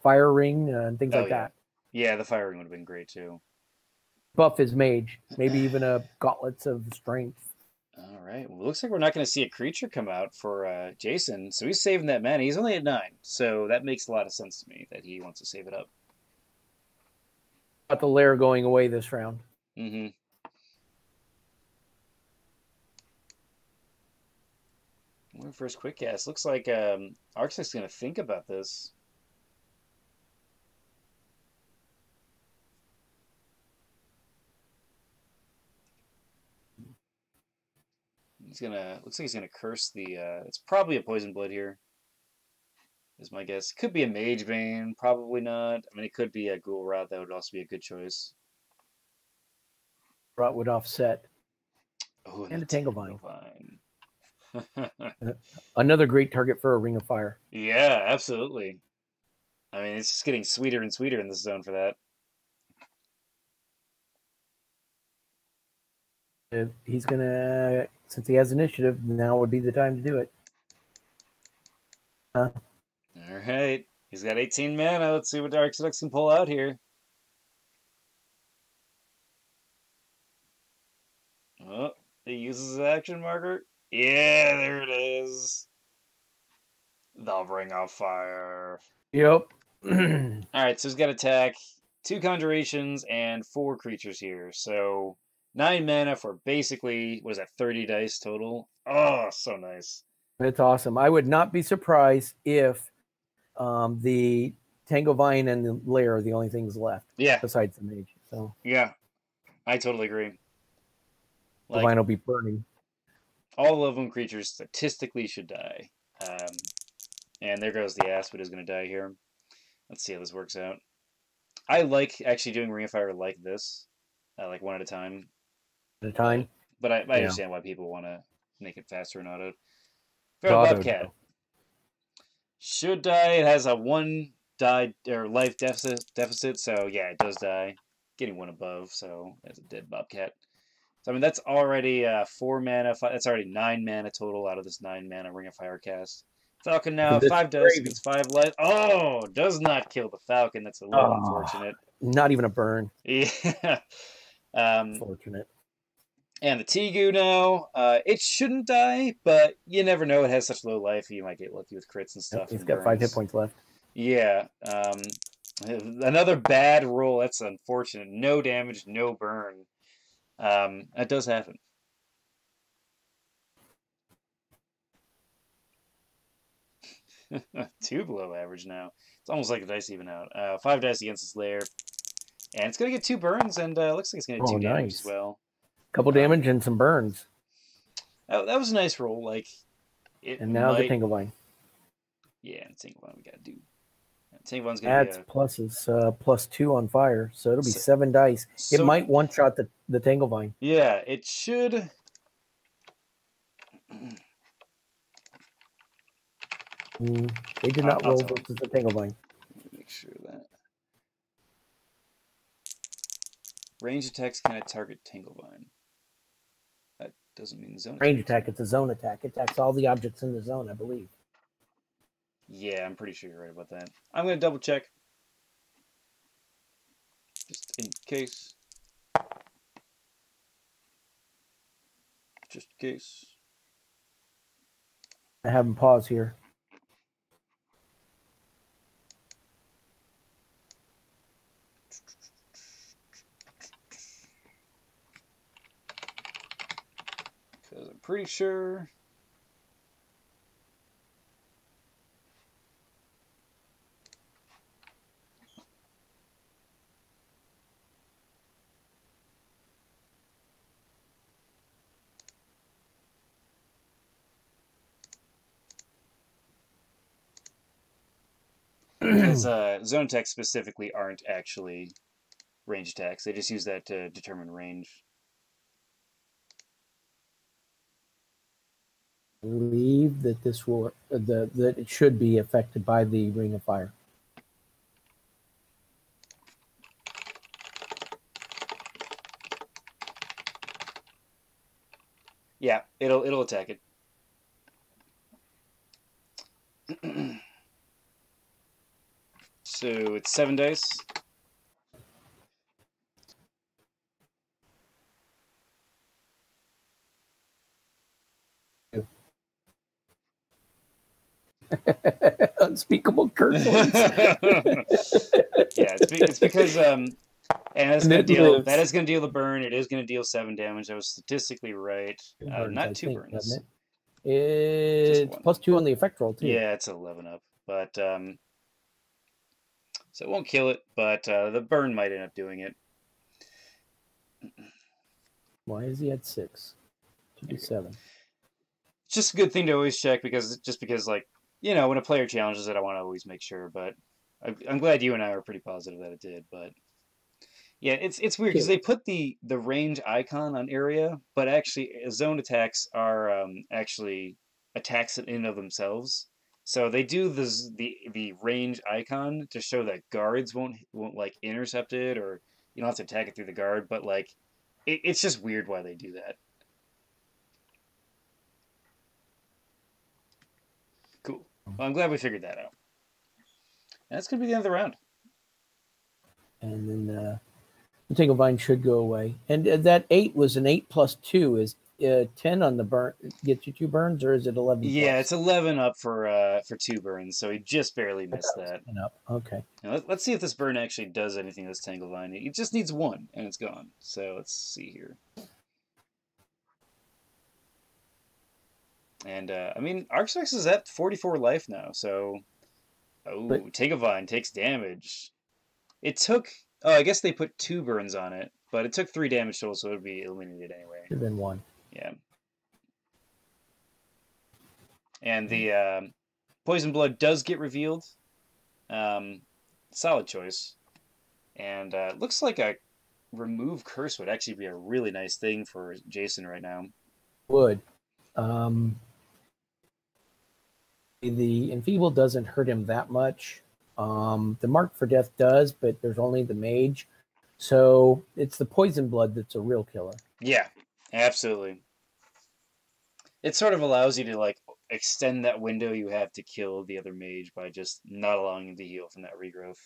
B: fire ring, and things like that.
C: Yeah, the fire ring would have been great, too.
B: Buff his mage, maybe even a Gauntlets of Strength.
C: All right. Well, it looks like we're not going to see a creature come out for Jason, so he's saving that mana. He's only at 9, so that makes a lot of sense to me that he wants to save it up.
B: Got the lair going away this round.
C: Mm-hmm. First quick cast. Looks like Arxiducs going to think about this. Looks like he's gonna curse the, it's probably a Poison Blood here, is my guess. Could be a Mage Bane, probably not. I mean, it could be a Ghoul Rot, that would also be a good choice.
B: Rot would offset.
C: Oh,
B: and a Tanglevine.
C: Tanglevine.
B: Another great target for a Ring of Fire.
C: Yeah, absolutely. I mean, it's just getting sweeter and sweeter in this zone for that.
B: He's gonna, since he has initiative, now would be the time to do it.
C: All right, he's got 18 mana. Let's see what Arxiducs can pull out here. Oh, he uses his action marker. Yeah, there it is. The Ring of Fire.
B: Yep.
C: All right, so he's got attack, 2 conjurations, and 4 creatures here. So 9 mana for basically, what is that, 30 dice total? Oh, so nice.
B: It's awesome. I would not be surprised if the Tango Vine and the Lair are the only things left.
C: Yeah.
B: Besides the Mage. So
C: Yeah, I totally agree.
B: the
C: Like,
B: Vine will be burning.
C: all level 1 creatures statistically should die. And there goes the Aspid is going to die here. Let's see how this works out. I like actually doing Ring of Fire like this, like one at a time.
B: At a time?
C: But I understand why people want to make it faster and auto.
B: Auto,
C: Bobcat should die. It has a 1 die or life deficit, so yeah, it does die. Getting 1 above, so it's a dead Bobcat. So I mean that's already 4 mana. That's already 9 mana total out of this 9 mana Ring of Fire cast. Falcon now 5 dice against 5 life. Oh, does not kill the Falcon. That's a little unfortunate.
B: Not even a burn.
C: Yeah.
B: Unfortunate.
C: And the Tegu now, it shouldn't die, but you never know. It has such low life, you might get lucky with crits and stuff.
B: He's got 5 hit points left.
C: Yeah. Another bad roll. That's unfortunate. No damage, no burn. That does happen. Two below average now. It's almost like the dice even out. 5 dice against this lair. And it's going to get 2 burns, and looks like it's going to get 2 damage as well.
B: Couple damage and some burns.
C: That was a nice roll. Like,
B: and now the Tangle Vine.
C: Yeah, and Tangle Vine we got to do. Tangle Vine's going to
B: adds pluses, +2 on fire, so it'll be 7 dice. It might one-shot the Tangle Vine.
C: Yeah, it should.
B: They did not roll versus the Tangle Vine.
C: Make sure that. Range attacks cannot target Tangle Vine. That doesn't mean zone.
B: Range attack, it's a zone attack. It attacks all the objects in the zone, I believe.
C: Yeah, I'm pretty sure you're right about that. I'm going to double check. Just in case. Just in case.
B: I have him pause here.
C: Because I'm pretty sure. Because zone attacks specifically aren't actually range attacks. They just use that to determine range.
B: I believe that this will that it should be affected by the Ring of Fire.
C: Yeah, it'll attack it. So it's 7 dice.
B: Unspeakable curse words.
C: Yeah, it's because and that's gonna deal. That is going to deal the burn. It is going to deal 7 damage. I was statistically right. Not 2 burns.
B: It's +2 on the effect roll too.
C: Yeah, it's 11 up, but so it won't kill it, but the burn might end up doing it.
B: Why is he at 6? Should be 7.
C: It's just a good thing to always check because like, you know, when a player challenges it, I want to always make sure. But I'm glad you and I are pretty positive that it did. But yeah, it's weird because they put the range icon on area, but actually zone attacks are actually attacks in and of themselves. So they do the range icon to show that guards won't like intercept it, or you don't have to attack it through the guard. But like, it's just weird why they do that. Cool. Well, I'm glad we figured that out. And that's going to be the end of the round.
B: And then the Tangle Vine should go away. And that 8 was an 8 + 2. Is 10 on the burn gets you 2 burns, or is it 11?
C: Yeah, it's 11 up for 2 burns, so he just barely missed that.
B: Up. Okay.
C: Now, let's see if this burn actually does anything to this Tangle Vine. It just needs 1, and it's gone. So let's see here. And I mean, Arxiducs is at 44 life now, so
B: But
C: Take a Vine takes damage. It took I guess they put 2 burns on it, but it took 3 damage total, so it would be eliminated anyway.
B: should have been 1.
C: Yeah. And the Poison Blood does get revealed. Solid choice. And looks like a remove curse would actually be a really nice thing for Jason right now.
B: Would. The Enfeeble doesn't hurt him that much. The Mark for Death does, but there's only the Mage. So it's the Poison Blood that's a real killer.
C: Yeah, absolutely. It sort of allows you to like extend that window you have to kill the other mage by just not allowing him to heal from that regrowth.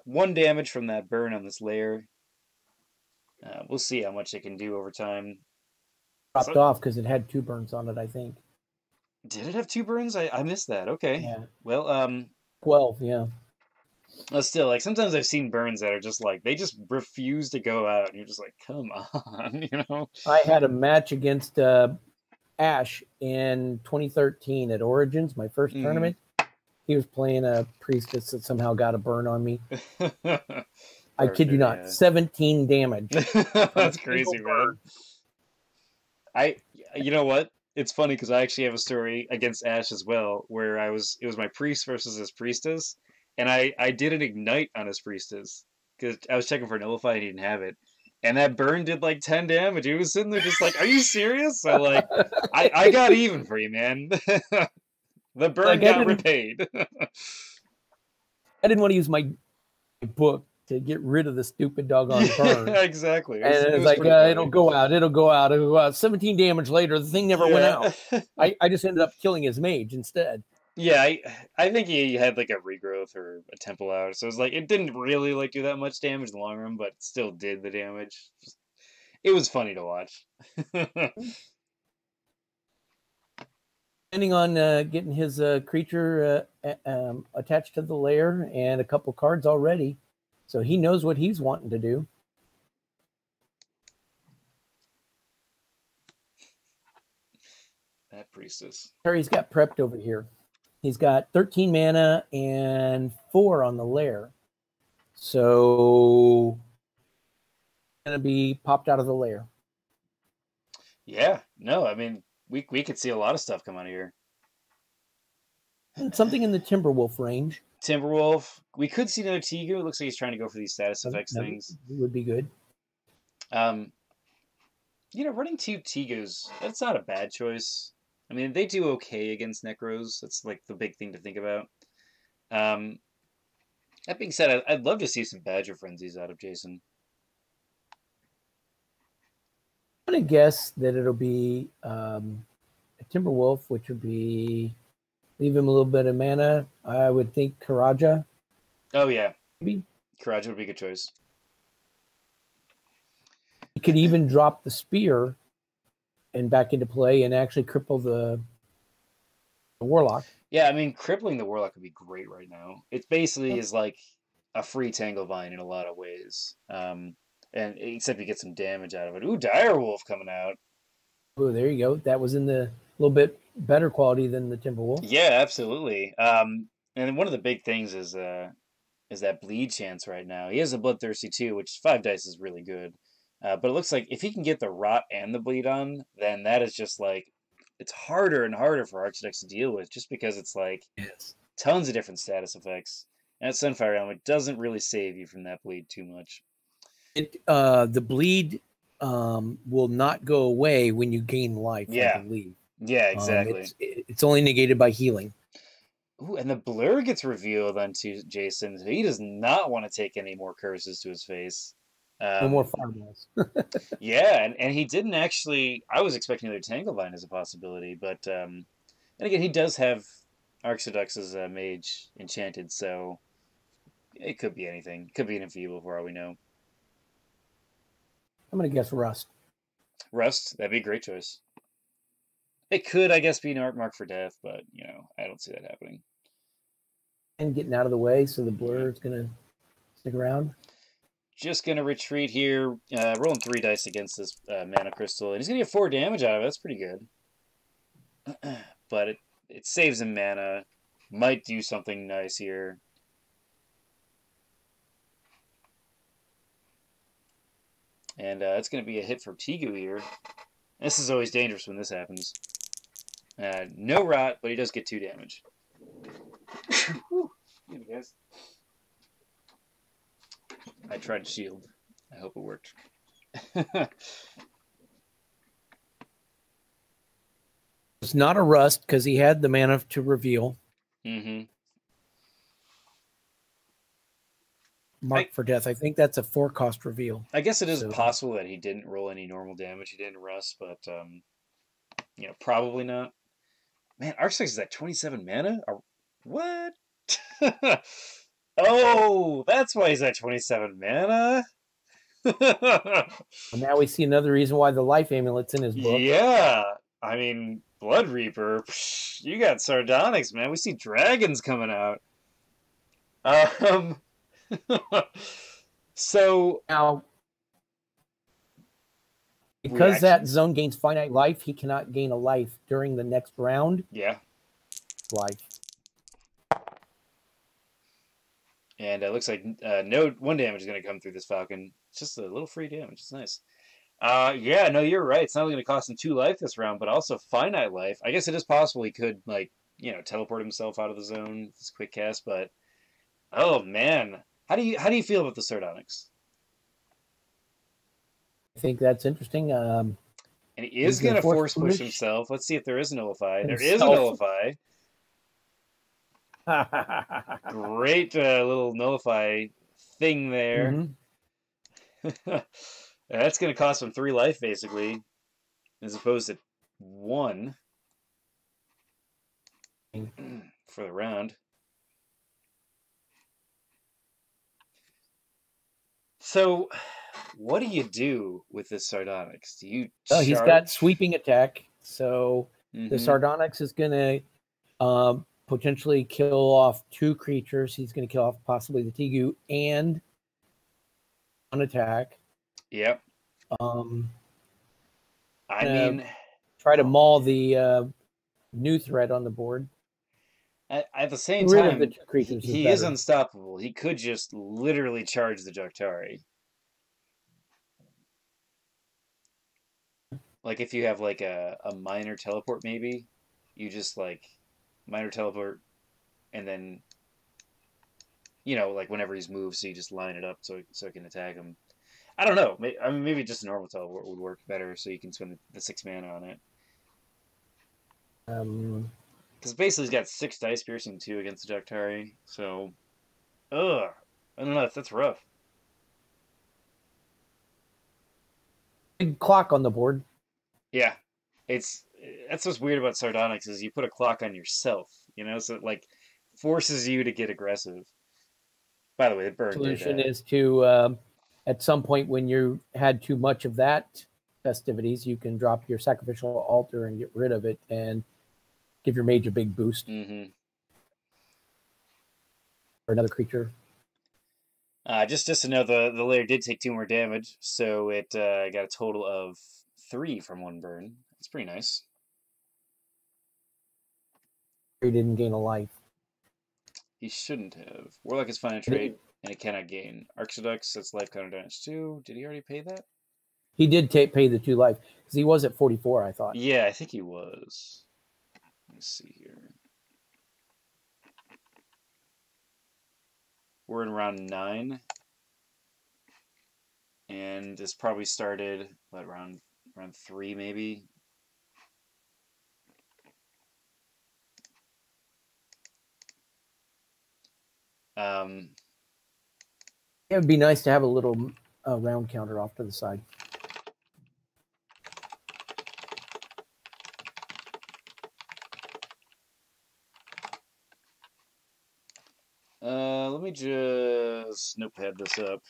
C: 1 damage from that burn on this layer. We'll see how much it can do over time.
B: Dropped off because it had 2 burns on it, I think.
C: Did it have 2 burns? I missed that. Okay.
B: Yeah.
C: Well,
B: 12, yeah.
C: Still, like sometimes I've seen burns that are just like they just refuse to go out, and you're just like, come on, you know.
B: I had a match against Ash in 2013 at Origins, my first tournament. He was playing a priestess that somehow got a burn on me. I kid you not, 17 damage.
C: That's crazy, man. You know what? It's funny because I actually have a story against Ash as well, where it was my priest versus his priestess, and I did an ignite on his priestess because I was checking for Nullify and he didn't have it, and that burn did like 10 damage. He was sitting there just like, "Are you serious?" So like, I got even for you, man. The burn got repaid.
B: I didn't want to use my book to get rid of the stupid doggone burn.
C: Exactly.
B: And it's like, it'll go out. 17 damage later, the thing never went out. I just ended up killing his mage instead.
C: Yeah, I think he had like a regrowth or a temple out, so it was like it didn't really like do that much damage in the long run, but it still did the damage. It was funny to watch.
B: Depending on getting his creature attached to the layer and a couple cards already, so he knows what he's wanting to do.
C: That priestess.
B: Harry's got prepped over here. He's got 13 mana and 4 on the lair. So gonna be popped out of the lair.
C: Yeah, no, I mean we could see a lot of stuff come out of here.
B: And something in the Timberwolf range.
C: Timberwolf. We could see another Tigu. It looks like he's trying to go for these status effects things.
B: Would be good.
C: You know, running 2 Tigus, that's not a bad choice. I mean, they do okay against Necros. That's like the big thing to think about. That being said, I'd love to see some Badger Frenzies out of Jason.
B: I'm going to guess that it'll be a Timberwolf, which would be leave him a little bit of mana. I would think Karaja.
C: Oh, yeah.
B: Maybe.
C: Karaja would be a good choice.
B: You could even drop the spear and back into play and actually cripple the Warlock.
C: Yeah, I mean, crippling the Warlock would be great right now. It basically is like a free Tangle Vine in a lot of ways. And except you get some damage out of it. Ooh, Direwolf coming out.
B: Oh, there you go. That was in the little bit better quality than the Timberwolf.
C: Yeah, absolutely. And one of the big things is that bleed chance right now. He has a Bloodthirsty too, which 5 dice is really good. But it looks like if he can get the Rot and the bleed on, then that is just like it's harder and harder for Arxiducs to deal with, just because it's like tons of different status effects. And at Sunfire Realm, it doesn't really save you from that bleed too much.
B: The bleed will not go away when you gain life.
C: Yeah.
B: I believe.
C: Yeah, exactly.
B: It's only negated by healing.
C: Ooh, and the blur gets revealed onto Jason. So he does not want to take any more curses to his face.
B: No more fireballs.
C: Yeah, and he didn't actually. I was expecting another Tanglevine as a possibility, but and again, he does have Arxiducs as a mage enchanted, so it could be anything. It could be an Enfeeble for all we know.
B: I'm gonna guess Rust.
C: Rust, that'd be a great choice. It could, I guess, be an Art Mark for Death, but you know, I don't see that happening.
B: And getting out of the way, so the blur is gonna stick around.
C: just going to retreat here, rolling 3 dice against this mana crystal. And he's going to get 4 damage out of it. That's pretty good. But it saves him mana. Might do something nice here. And it's going to be a hit for Tigu here. This is always dangerous when this happens. No rot, but he does get 2 damage. Whew. Excuse me, guys. I tried shield. I hope it worked.
B: It's not a rust because he had the mana to reveal.
C: Mm-hmm.
B: Mark for death. I think that's a 4-cost reveal.
C: I guess it is possible that he didn't roll any normal damage. He didn't rust, but you know, probably not. Man, Arxiducs is at 27 mana? What? Oh, that's why he's at 27 mana?
B: Now we see another reason why the life amulet's in his book.
C: Yeah. I mean, Blood Reaper, you got Sardonyx, man. We see dragons coming out. So
B: now, because that zone gains finite life, he cannot gain a life during the next round.
C: Yeah.
B: Life.
C: And it looks like no 1 damage is going to come through this Falcon. It's just a little free damage. It's nice. Yeah, no, you're right. It's not only going to cost him 2 life this round, but also finite life. I guess it is possible he could, like, you know, teleport himself out of the zone with this quick cast, but oh man, how do you feel about the Sardonyx?
B: I think that's interesting.
C: And he is going to force push himself. Let's see if there is a nullify. There is a nullify. Great little nullify thing there. Mm-hmm. That's going to cost him 3 life, basically, as opposed to 1 for the round. So, what do you do with this Sardonyx? Do you charge?
B: He's got sweeping attack, so the Sardonyx is going to potentially kill off 2 creatures. He's going to kill off possibly the Tigu and on attack.
C: Yep. I mean,
B: try to maul the new threat on the board.
C: At the same time,
B: the 2 creatures
C: he is unstoppable. He could just literally charge the Jaktari. Like if you have like a minor teleport, maybe you just like minor teleport, and then you know, like whenever he's moved, so you just line it up so it can attack him. I don't know. I mean, maybe just a normal teleport would work better, so you can spend the 6 mana on it. Because basically he's got 6 dice piercing 2 against the Jaktari, so I don't know. That's rough.
B: Big clock on the board.
C: Yeah, that's what's weird about Sardonyx is you put a clock on yourself, you know, so it like forces you to get aggressive. By the way, the burn
B: solution is to at some point when you had too much of that festivities, you can drop your sacrificial altar and get rid of it and give your mage a big boost.
C: Mm-hmm.
B: Or another creature.
C: Just to know, the layer did take 2 more damage, so it got a total of 3 from 1 burn. That's pretty nice.
B: He didn't gain a life.
C: He shouldn't have. Warlock is finite trait, and it cannot gain. Arxiducs, that's life counter damage 2. Did he already pay that?
B: He did pay the 2 life, because he was at 44, I thought.
C: Yeah, I think he was. Let's see here. We're in round 9. And this probably started, what, round 3 maybe?
B: It would be nice to have a little round counter off to the side.
C: Let me just notepad this up.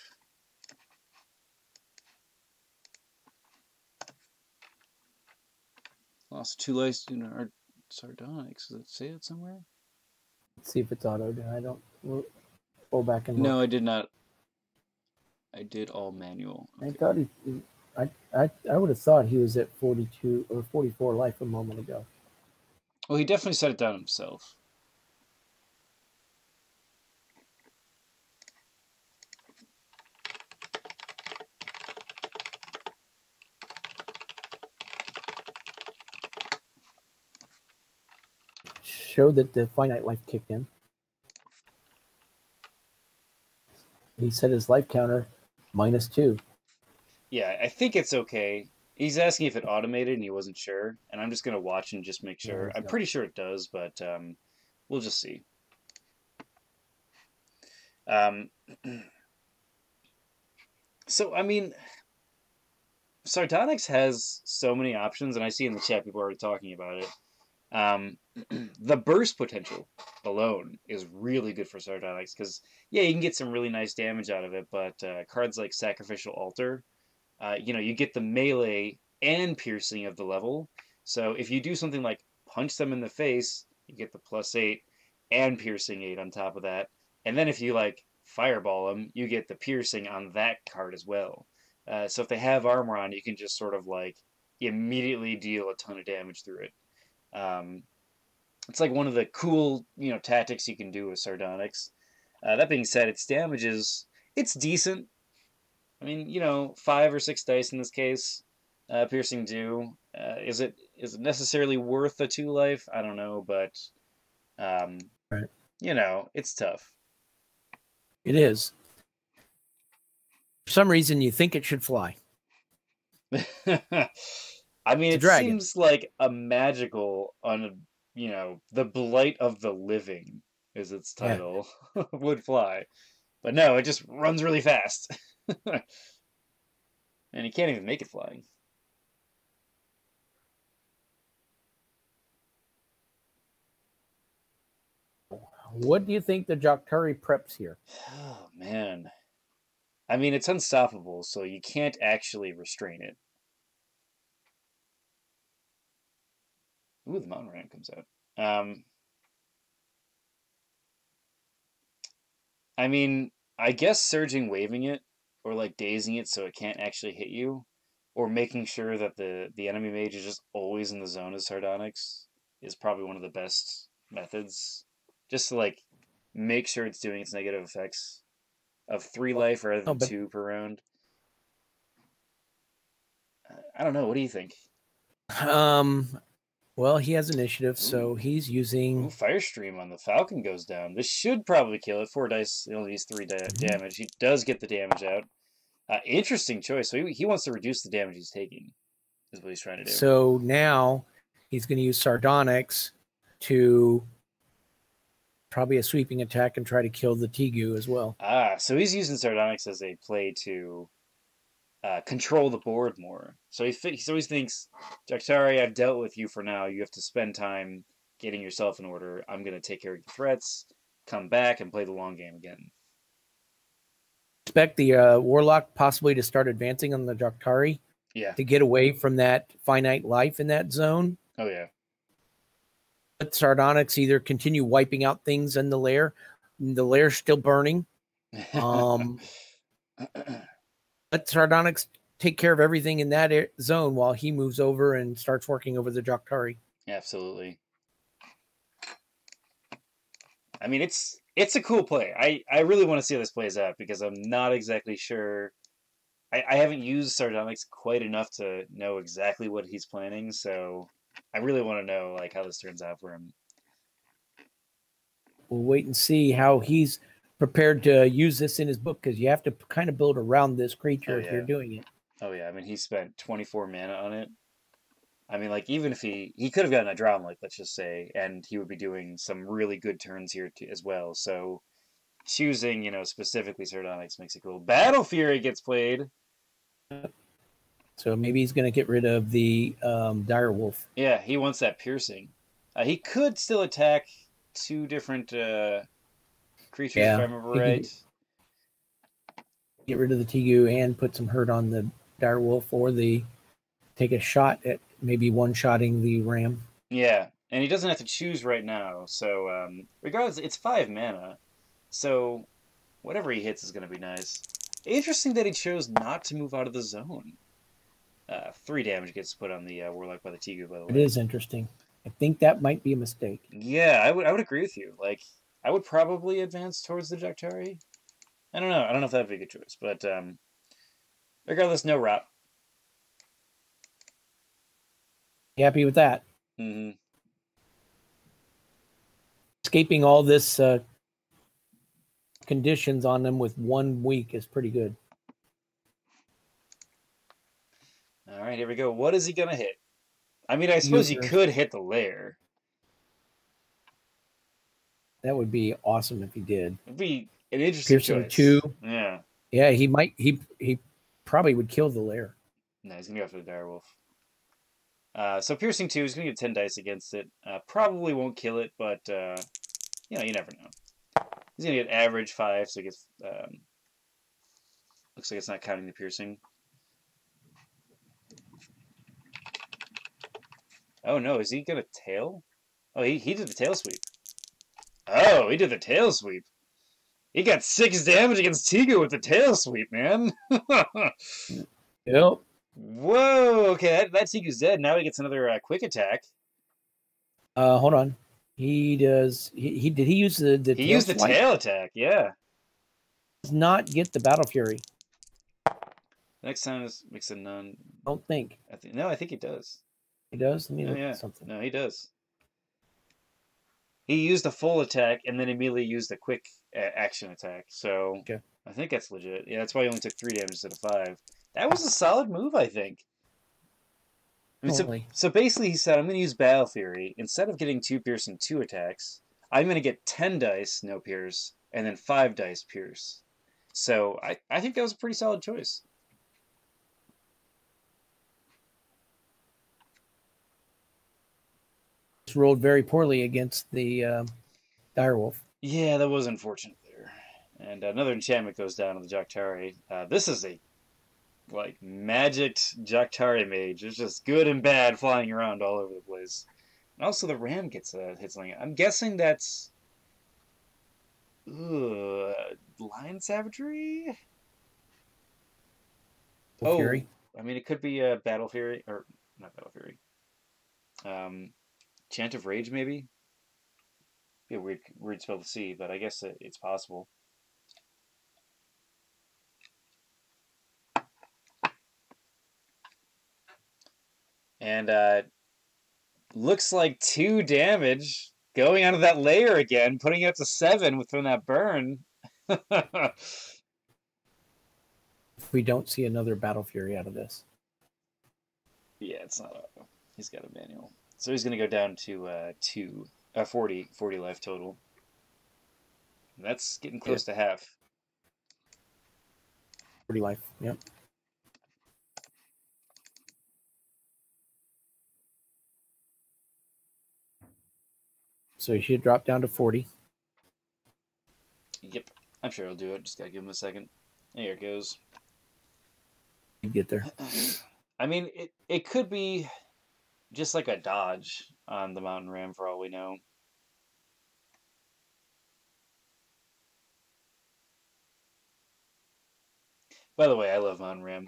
C: Lost 2 lives in our Sardonyx. Does it say it somewhere?
B: Let's see if it's autoed. I don't. We'll go back and look.
C: No, I did not. I did all manual.
B: I
C: Okay.
B: thought I would have thought he was at 42 or 44 life a moment ago.
C: Well, he definitely set it down himself.
B: Showed that the finite life kicked in. He set his life counter -2.
C: Yeah, I think it's okay. He's asking if it automated, and he wasn't sure. And I'm just gonna watch and just make
B: No,
C: sure.
B: he's
C: I'm
B: not.
C: pretty sure it does, but we'll just see. Um, so I mean, Sardonyx has so many options, and I see in the chat people are already talking about it. The burst potential alone is really good for Sardonyx because yeah, you can get some really nice damage out of it, but cards like Sacrificial Altar, you get the melee and piercing of the level. So if you do something like punch them in the face, you get the +8 and piercing 8 on top of that. And then if you like fireball them, you get the piercing on that card as well. So if they have armor on, you can just sort of like immediately deal a ton of damage through it. It's like one of the cool tactics you can do with Sardonyx. That being said, its damage it's decent. I mean, 5 or 6 dice in this case. Piercing 2. Is it necessarily worth a 2 life? I don't know, but um,
B: Right.
C: It's tough.
B: It is. For some reason, you think it should fly.
C: I mean,
B: It's a
C: it
B: dragon.
C: seems like a magical on the Blight of the Living is its
B: Yeah.
C: title. Would fly. But no, it just runs really fast. And you can't even make it flying.
B: What do you think the Jok'Tari preps here?
C: Oh, man. I mean, it's unstoppable, so you can't actually restrain it. Ooh, the mountain ram comes out. I mean, I guess surging waving it, or like dazing it so it can't actually hit you, or making sure that the enemy mage is just always in the zone as Sardonyx is probably one of the best methods. Just to like make sure it's doing its negative effects of 3 life rather than
B: but
C: 2 per round. I don't know. What do you think?
B: Well, he has initiative, so
C: Ooh.
B: he's
C: Ooh,
B: using
C: Fire Stream on the Falcon goes down. This should probably kill it. 4 dice, it only needs 3 damage. He does get the damage out. Interesting choice. So he wants to reduce the damage he's taking, is what he's trying to do.
B: So now he's going to use Sardonyx to probably a sweeping attack and try to kill the Tegu as well.
C: So he's using Sardonyx as a play to control the board more. So he always thinks, Jok'Tari, I've dealt with you for now. You have to spend time getting yourself in order. I'm going to take care of your threats, come back, and play the long game again.
B: Expect the Warlock possibly to start advancing on the Jok'Tari to get away from that finite life in that zone.
C: Oh, yeah.
B: Let Sardonyx either continue wiping out things in the lair. The lair's still burning. Let Sardonyx take care of everything in that zone while he moves over and starts working over the Jok'Tari.
C: Absolutely. I mean, it's a cool play. I really want to see how this plays out because I'm not exactly sure. I haven't used Sardonyx quite enough to know exactly what he's planning, so I really want to know like how this turns out for him.
B: We'll wait and see how he's prepared to use this in his book because you have to kind of build around this creature if you're doing it.
C: Oh yeah, I mean he spent 24 mana on it. I mean, like even if he could have gotten a Drown, like let's just say, and he would be doing some really good turns here as well. So choosing, specifically Sardonyx makes it cool. Battle Fury gets played.
B: So maybe he's going to get rid of the Direwolf.
C: Yeah, he wants that piercing. He could still attack 2 different creatures, if I remember right.
B: Get rid of the Tegu and put some hurt on the Direwolf, or take a shot at maybe one-shotting the Ram.
C: Yeah, and he doesn't have to choose right now. So regardless, it's 5 mana. So whatever he hits is going to be nice. Interesting that he chose not to move out of the zone. 3 damage gets put on the Warlock by the Tigu, by the
B: It
C: way.
B: is interesting. I think that might be a mistake.
C: Yeah, I would agree with you. Like, I would probably advance towards the Jaktari. I don't know. I don't know if that'd be a good choice, but regardless, no rot.
B: You happy with that?
C: Mm-hmm.
B: Escaping all this conditions on them with 1 week is pretty good.
C: All right, here we go. What is he gonna hit? I mean, I suppose he could hit the lair.
B: That would be awesome if he did.
C: It'd be an interesting
B: Piercing
C: choice.
B: 2.
C: Yeah.
B: Yeah, he might. He probably would kill the lair.
C: No, he's gonna go after the direwolf. So piercing 2, he's gonna get 10 dice against it. Probably won't kill it, but you know, you never know. He's gonna get average 5, so he gets. Looks like it's not counting the piercing. Oh no, is he gonna tail? Oh, he did the tail sweep. Oh, he did the tail sweep. He got 6 damage against Tigu with the tail sweep, man.
B: Yep.
C: Whoa, okay, that Tigu's dead. Now he gets another quick attack.
B: Hold on. He does. He did. He use the.
C: He used the tail attack. Yeah.
B: Does not get the battle fury.
C: Next time is makes a none.
B: Don't think.
C: I think he does.
B: He does. Let me look
C: yeah.
B: at something.
C: No, he does. He used a full attack and then immediately used a quick action attack. So
B: okay.
C: I think that's legit. Yeah, that's why he only took 3 damage instead of 5. That was a solid move, I think. I mean, so basically he said, I'm going to use Battle Fury. Instead of getting 2 pierce and 2 attacks, I'm going to get 10 dice, no pierce, and then 5 dice pierce. So I think that was a pretty solid choice.
B: Rolled very poorly against the direwolf.
C: Yeah, that was unfortunate there. And another enchantment goes down on the Jaktari. This is a magicked Jaktari mage. It's just good and bad flying around all over the place. And also the ram gets hit something. I'm guessing that's Lion Savagery?
B: Fury.
C: I mean, it could be Battle Fury, or not Battle Fury. Chant of Rage, maybe? Be a weird spell to see, but I guess it's possible. And looks like 2 damage going onto that layer again, putting it up to 7 from that burn.
B: If we don't see another Battle Fury out of this.
C: Yeah, it's not auto. He's got a manual. So he's going to go down to 40 life total. That's getting close to half.
B: 40 life, yep. So he should drop down to 40.
C: Yep, I'm sure he'll do it. Just got to give him a second. There it goes.
B: You get there.
C: I mean, it could be just like a dodge on the Mountain Ram for all we know. By the way, I love Mountain Ram.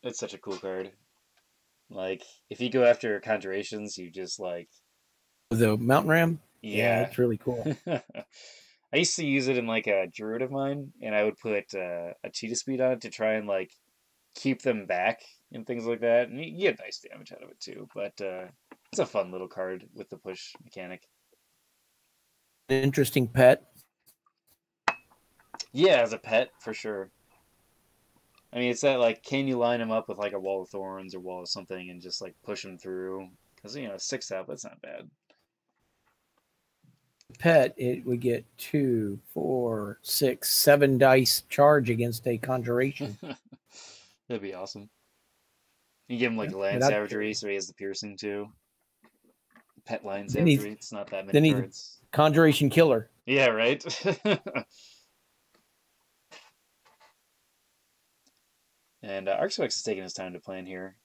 C: It's such a cool card. Like, if you go after Conjurations, you just like...
B: The Mountain Ram?
C: Yeah,
B: it's really cool.
C: I used to use it in like a druid of mine, and I would put a cheetah speed on it to try and like keep them back and things like that. And you get nice damage out of it too. But it's a fun little card with the push mechanic.
B: An interesting pet.
C: Yeah, as a pet, for sure. I mean, it's that, like, can you line them up with, like, a wall of thorns or wall of something and just, like, push them through? Because, 6 up, that's not bad.
B: Pet, it would get 2, 4, 6, 7 dice charge against a conjuration.
C: That'd be awesome. You give him, like, Lion Savagery, so he has the piercing, too. Pet Lion Savagery, it's not that many cards.
B: Conjuration killer.
C: Yeah, right? And Arxiducs is taking his time to plan here.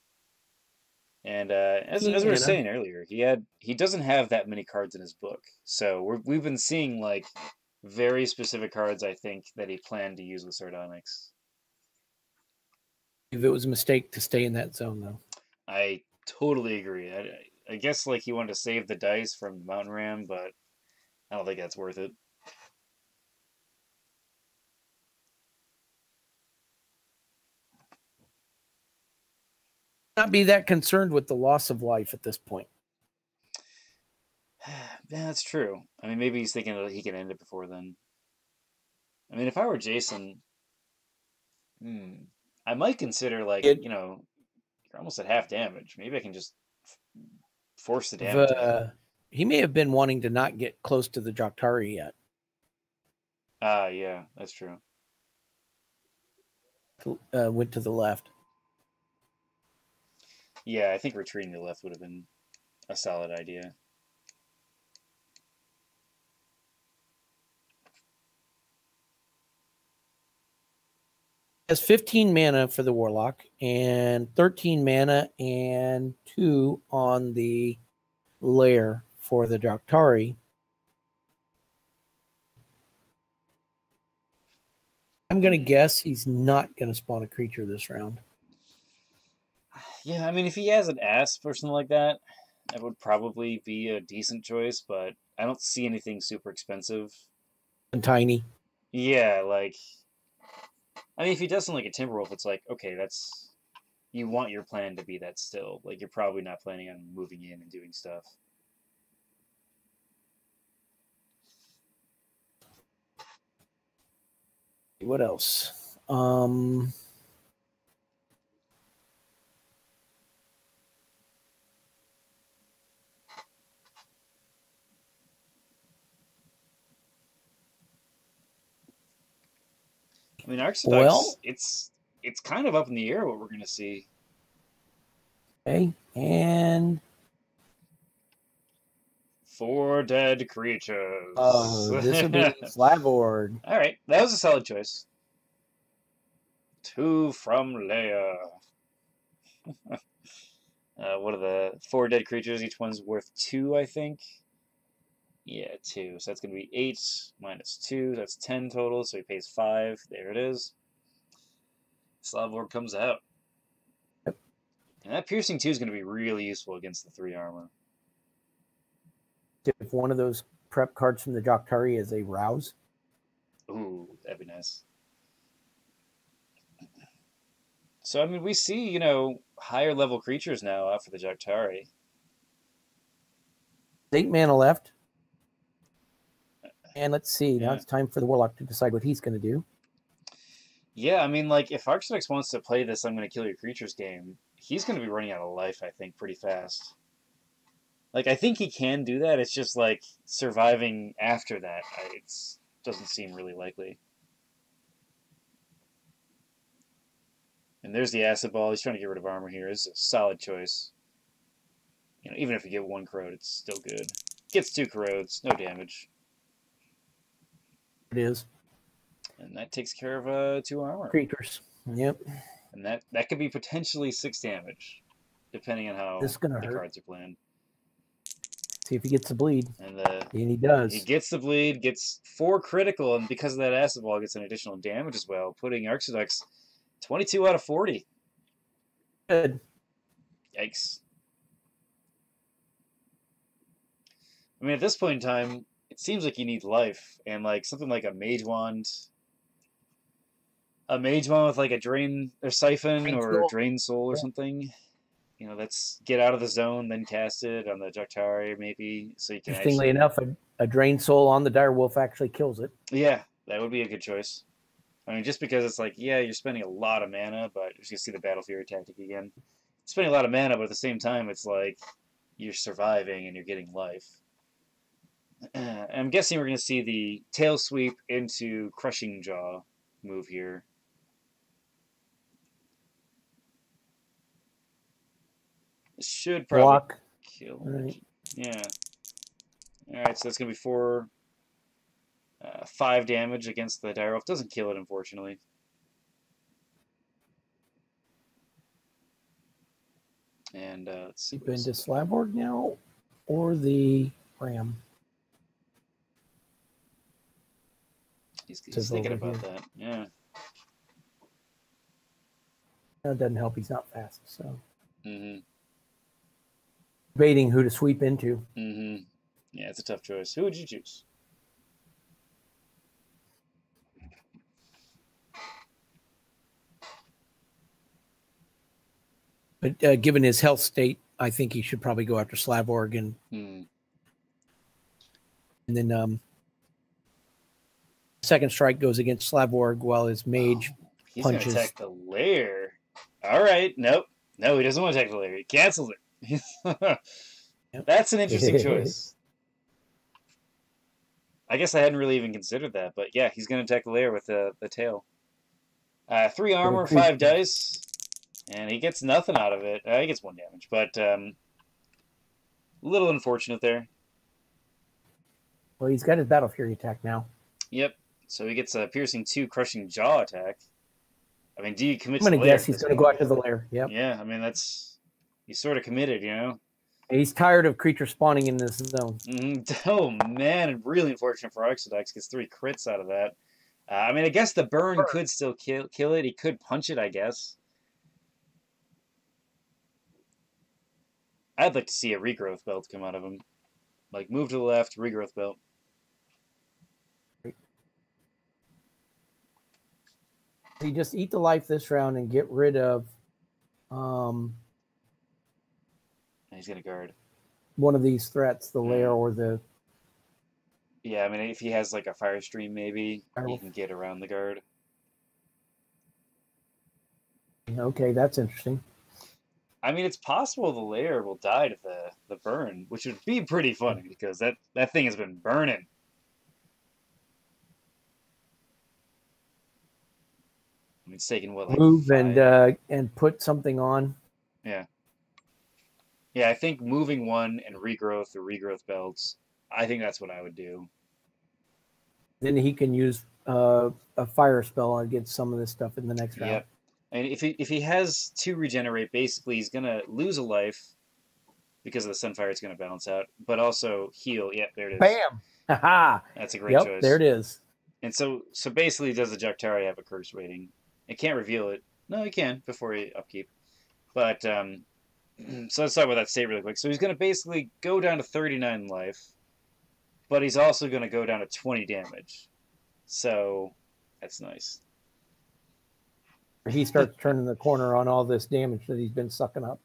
C: And as we were saying earlier, he doesn't have that many cards in his book. So we've been seeing like very specific cards, I think, that he planned to use with Sardonyx.
B: If it was a mistake to stay in that zone, though.
C: I totally agree. I guess like he wanted to save the dice from the Mountain Ram, but I don't think that's worth it.
B: Not be that concerned with the loss of life at this point.
C: Yeah, that's true. I mean, maybe he's thinking that he can end it before then. I mean, if I were Jason, I might consider like, you know, you're almost at half damage. Maybe I can just force the damage out.
B: He may have been wanting to not get close to the Joctari yet.
C: Yeah, that's true.
B: Went to the left.
C: Yeah, I think retreating to the left would have been a solid idea.
B: Has 15 mana for the Warlock and 13 mana and 2 on the lair for the Joctari. I'm going to guess he's not going to spawn a creature this round.
C: Yeah, I mean, if he has an Asp or something like that, that would probably be a decent choice, but I don't see anything super expensive.
B: And tiny.
C: Yeah, like, I mean, if he does something like a Timberwolf, it's like, okay, that's, you want your plan to be that still. Like, you're probably not planning on moving in and doing stuff.
B: What else?
C: I mean, Arxiducs,
B: Well,
C: it's kind of up in the air what we're going to see.
B: Okay, and
C: 4 dead creatures.
B: Oh, this would be Slavord.
C: All right, that was a solid choice. 2 from Leia. What are the 4 dead creatures? Each one's worth 2, I think. Yeah, 2. So that's going to be 8 minus 2. That's 10 total, so he pays 5. There it is. Slavord comes out.
B: Yep.
C: And that piercing 2 is going to be really useful against the 3 armor.
B: If one of those prep cards from the Joctari is a Rouse.
C: Ooh, that'd be nice. So, I mean, we see, you know, higher level creatures now out for the Joctari.
B: 8 mana left. And let's see. Now it's time for the Warlock to decide what he's going to do.
C: Yeah, I mean, like, if Arxiducs wants to play this I'm going to kill your creatures game, he's going to be running out of life, I think, pretty fast. Like, I think he can do that. It's just, like, surviving after that. It doesn't seem really likely. And there's the acid ball. He's trying to get rid of armor here. This is a solid choice. You know, even if you get 1 corrode, it's still good. Gets 2 corrodes, no damage.
B: It is.
C: And that takes care of 2 armor.
B: Creatures. Yep.
C: And that could be potentially 6 damage, depending on how the cards are planned.
B: See if he gets the bleed.
C: And
B: he does.
C: He gets the bleed, gets 4 critical, and because of that acid ball, gets an additional damage as well, putting Arxiducs 22 out of 40.
B: Good.
C: Yikes. I mean, at this point in time, it seems like you need life, and like something like a Mage Wand. A Mage Wand with like a Drain or Siphon or Drain Soul or something. You know, let's get out of the zone, then cast it on the Joctari maybe, so you can
B: Interestingly enough, a Drain Soul on the Direwolf actually kills it.
C: Yeah, that would be a good choice. I mean, just because it's like, yeah, you're spending a lot of mana, but you see the Battle Fury tactic again. You're spending a lot of mana, but at the same time, it's like you're surviving and you're getting life. I'm guessing we're going to see the Tail Sweep into Crushing Jaw move here. It should probably kill. Right. Yeah. All right, so that's going to be 5 damage against the Direwolf. Doesn't kill it, unfortunately. And let's see.
B: Deep into Slavord now, or the Ram.
C: He's thinking about that. Yeah.
B: That doesn't help. He's not fast. So
C: Mm-hmm.
B: debating who to sweep into.
C: Mm-hmm. Yeah, it's a tough choice. Who would you choose?
B: But given his health state, I think he should probably go after Slavorg, and then second strike goes against Slavorg while his mage
C: He's
B: punches.
C: going to attack the lair. All right. Nope. No, he doesn't want to attack the lair. He cancels it.
B: Yep.
C: That's an interesting choice. I guess I hadn't really even considered that, but yeah, he's going to attack the lair with the tail. 3 armor, 5 dice, and he gets nothing out of it. He gets 1 damage, but a little unfortunate there.
B: Well, he's got his Battle Fury attack now.
C: Yep. So he gets a piercing 2 crushing jaw attack. I mean, do you commit
B: I'm
C: to the
B: going to
C: lair?
B: guess he's going to go after the lair. Yep.
C: Yeah, I mean, he's sort of committed, you know?
B: He's tired of creatures spawning in this zone.
C: Mm-hmm. Oh, man, really unfortunate for Arxiducs. Gets 3 crits out of that. I mean, I guess the burn could still kill it. He could punch it, I guess. I'd like to see a regrowth belt come out of him. Like, move to the left, regrowth belt.
B: You just eat the life this round and get rid of
C: He's going to guard.
B: one of these threats, the lair or the...
C: Yeah, I mean, if he has like a fire stream, maybe
B: Firewolf.
C: he can get around the guard.
B: Okay, that's interesting.
C: I mean, it's possible the lair will die to the burn, which would be pretty funny because that thing has been burning. I mean, it's taken what, like
B: Move
C: 5?
B: and put something on.
C: Yeah. Yeah, I think moving 1 and regrowth or regrowth belts, I think that's what I would do.
B: Then he can use a fire spell against some of this stuff in the next round.
C: Yep. And if he has 2 regenerate, basically he's gonna lose a life because of the Sunfire. It's gonna balance out, but also heal. Yep, there it is.
B: Bam! Haha!
C: That's a great choice.
B: There it is.
C: And so basically, does the Jaktari have a curse rating? It can't reveal it. No, he can before he upkeep. But so let's talk about that state really quick. So he's gonna basically go down to 39 life, but he's also gonna go down to 20 damage. So that's nice.
B: He starts turning the corner on all this damage that he's been sucking up.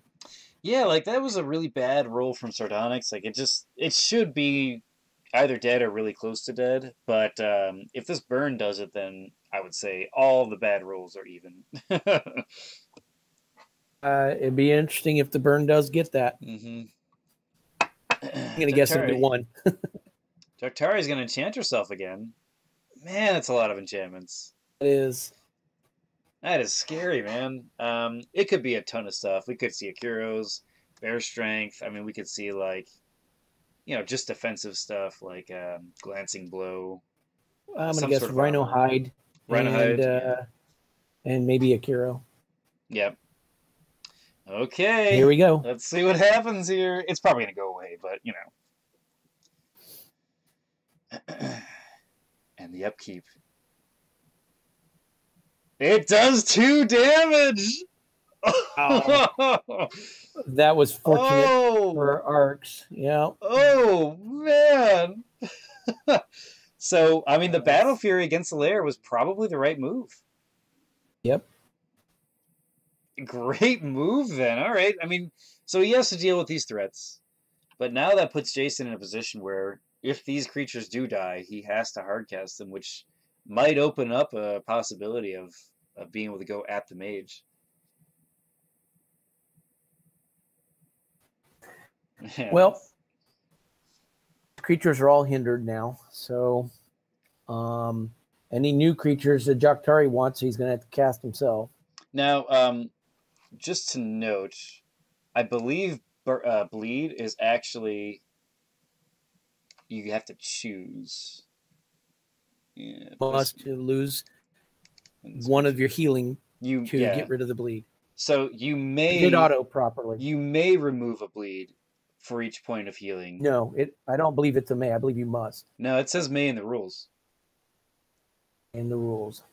C: Yeah, like that was a really bad roll from Sardonyx. Like it should be either dead or really close to dead. But if this burn does it, then I would say all the bad rolls are even.
B: It'd be interesting if the burn does get that.
C: Mm-hmm.
B: I'm gonna guess it'll be 1.
C: Jaktari's gonna enchant herself again. Man, that's a lot of enchantments.
B: It is.
C: That is scary, man. It could be a ton of stuff. We could see Akuros, Bear Strength. I mean, we could see, like, you know, just defensive stuff like Glancing Blow.
B: I'm going to guess Rhino Hide.
C: Rhino Hide.
B: And maybe Akiro.
C: Yep. Okay.
B: Here we go.
C: Let's see what happens here. It's probably going to go away, but, you know. And the upkeep. It does 2 damage!
B: Oh. That was fortunate for Arcs. Yeah.
C: Oh, man! So, I mean, the Battle Fury against the lair was probably the right move.
B: Yep.
C: Great move, then. All right. I mean, so he has to deal with these threats. But now that puts Jason in a position where if these creatures do die, he has to hardcast them, which might open up a possibility of being able to go at the mage. Yeah.
B: Well, creatures are all hindered now, so any new creatures that Jaktari wants, he's going to have to cast himself.
C: Now, just to note, I believe bleed is actually you have to choose. Yeah,
B: must lose one of your healing to get rid of the bleed.
C: So you may
B: did auto properly.
C: You may remove a bleed for each point of healing.
B: No, I don't believe it's a may. I believe you must.
C: No, it says may in the rules.
B: in the rules.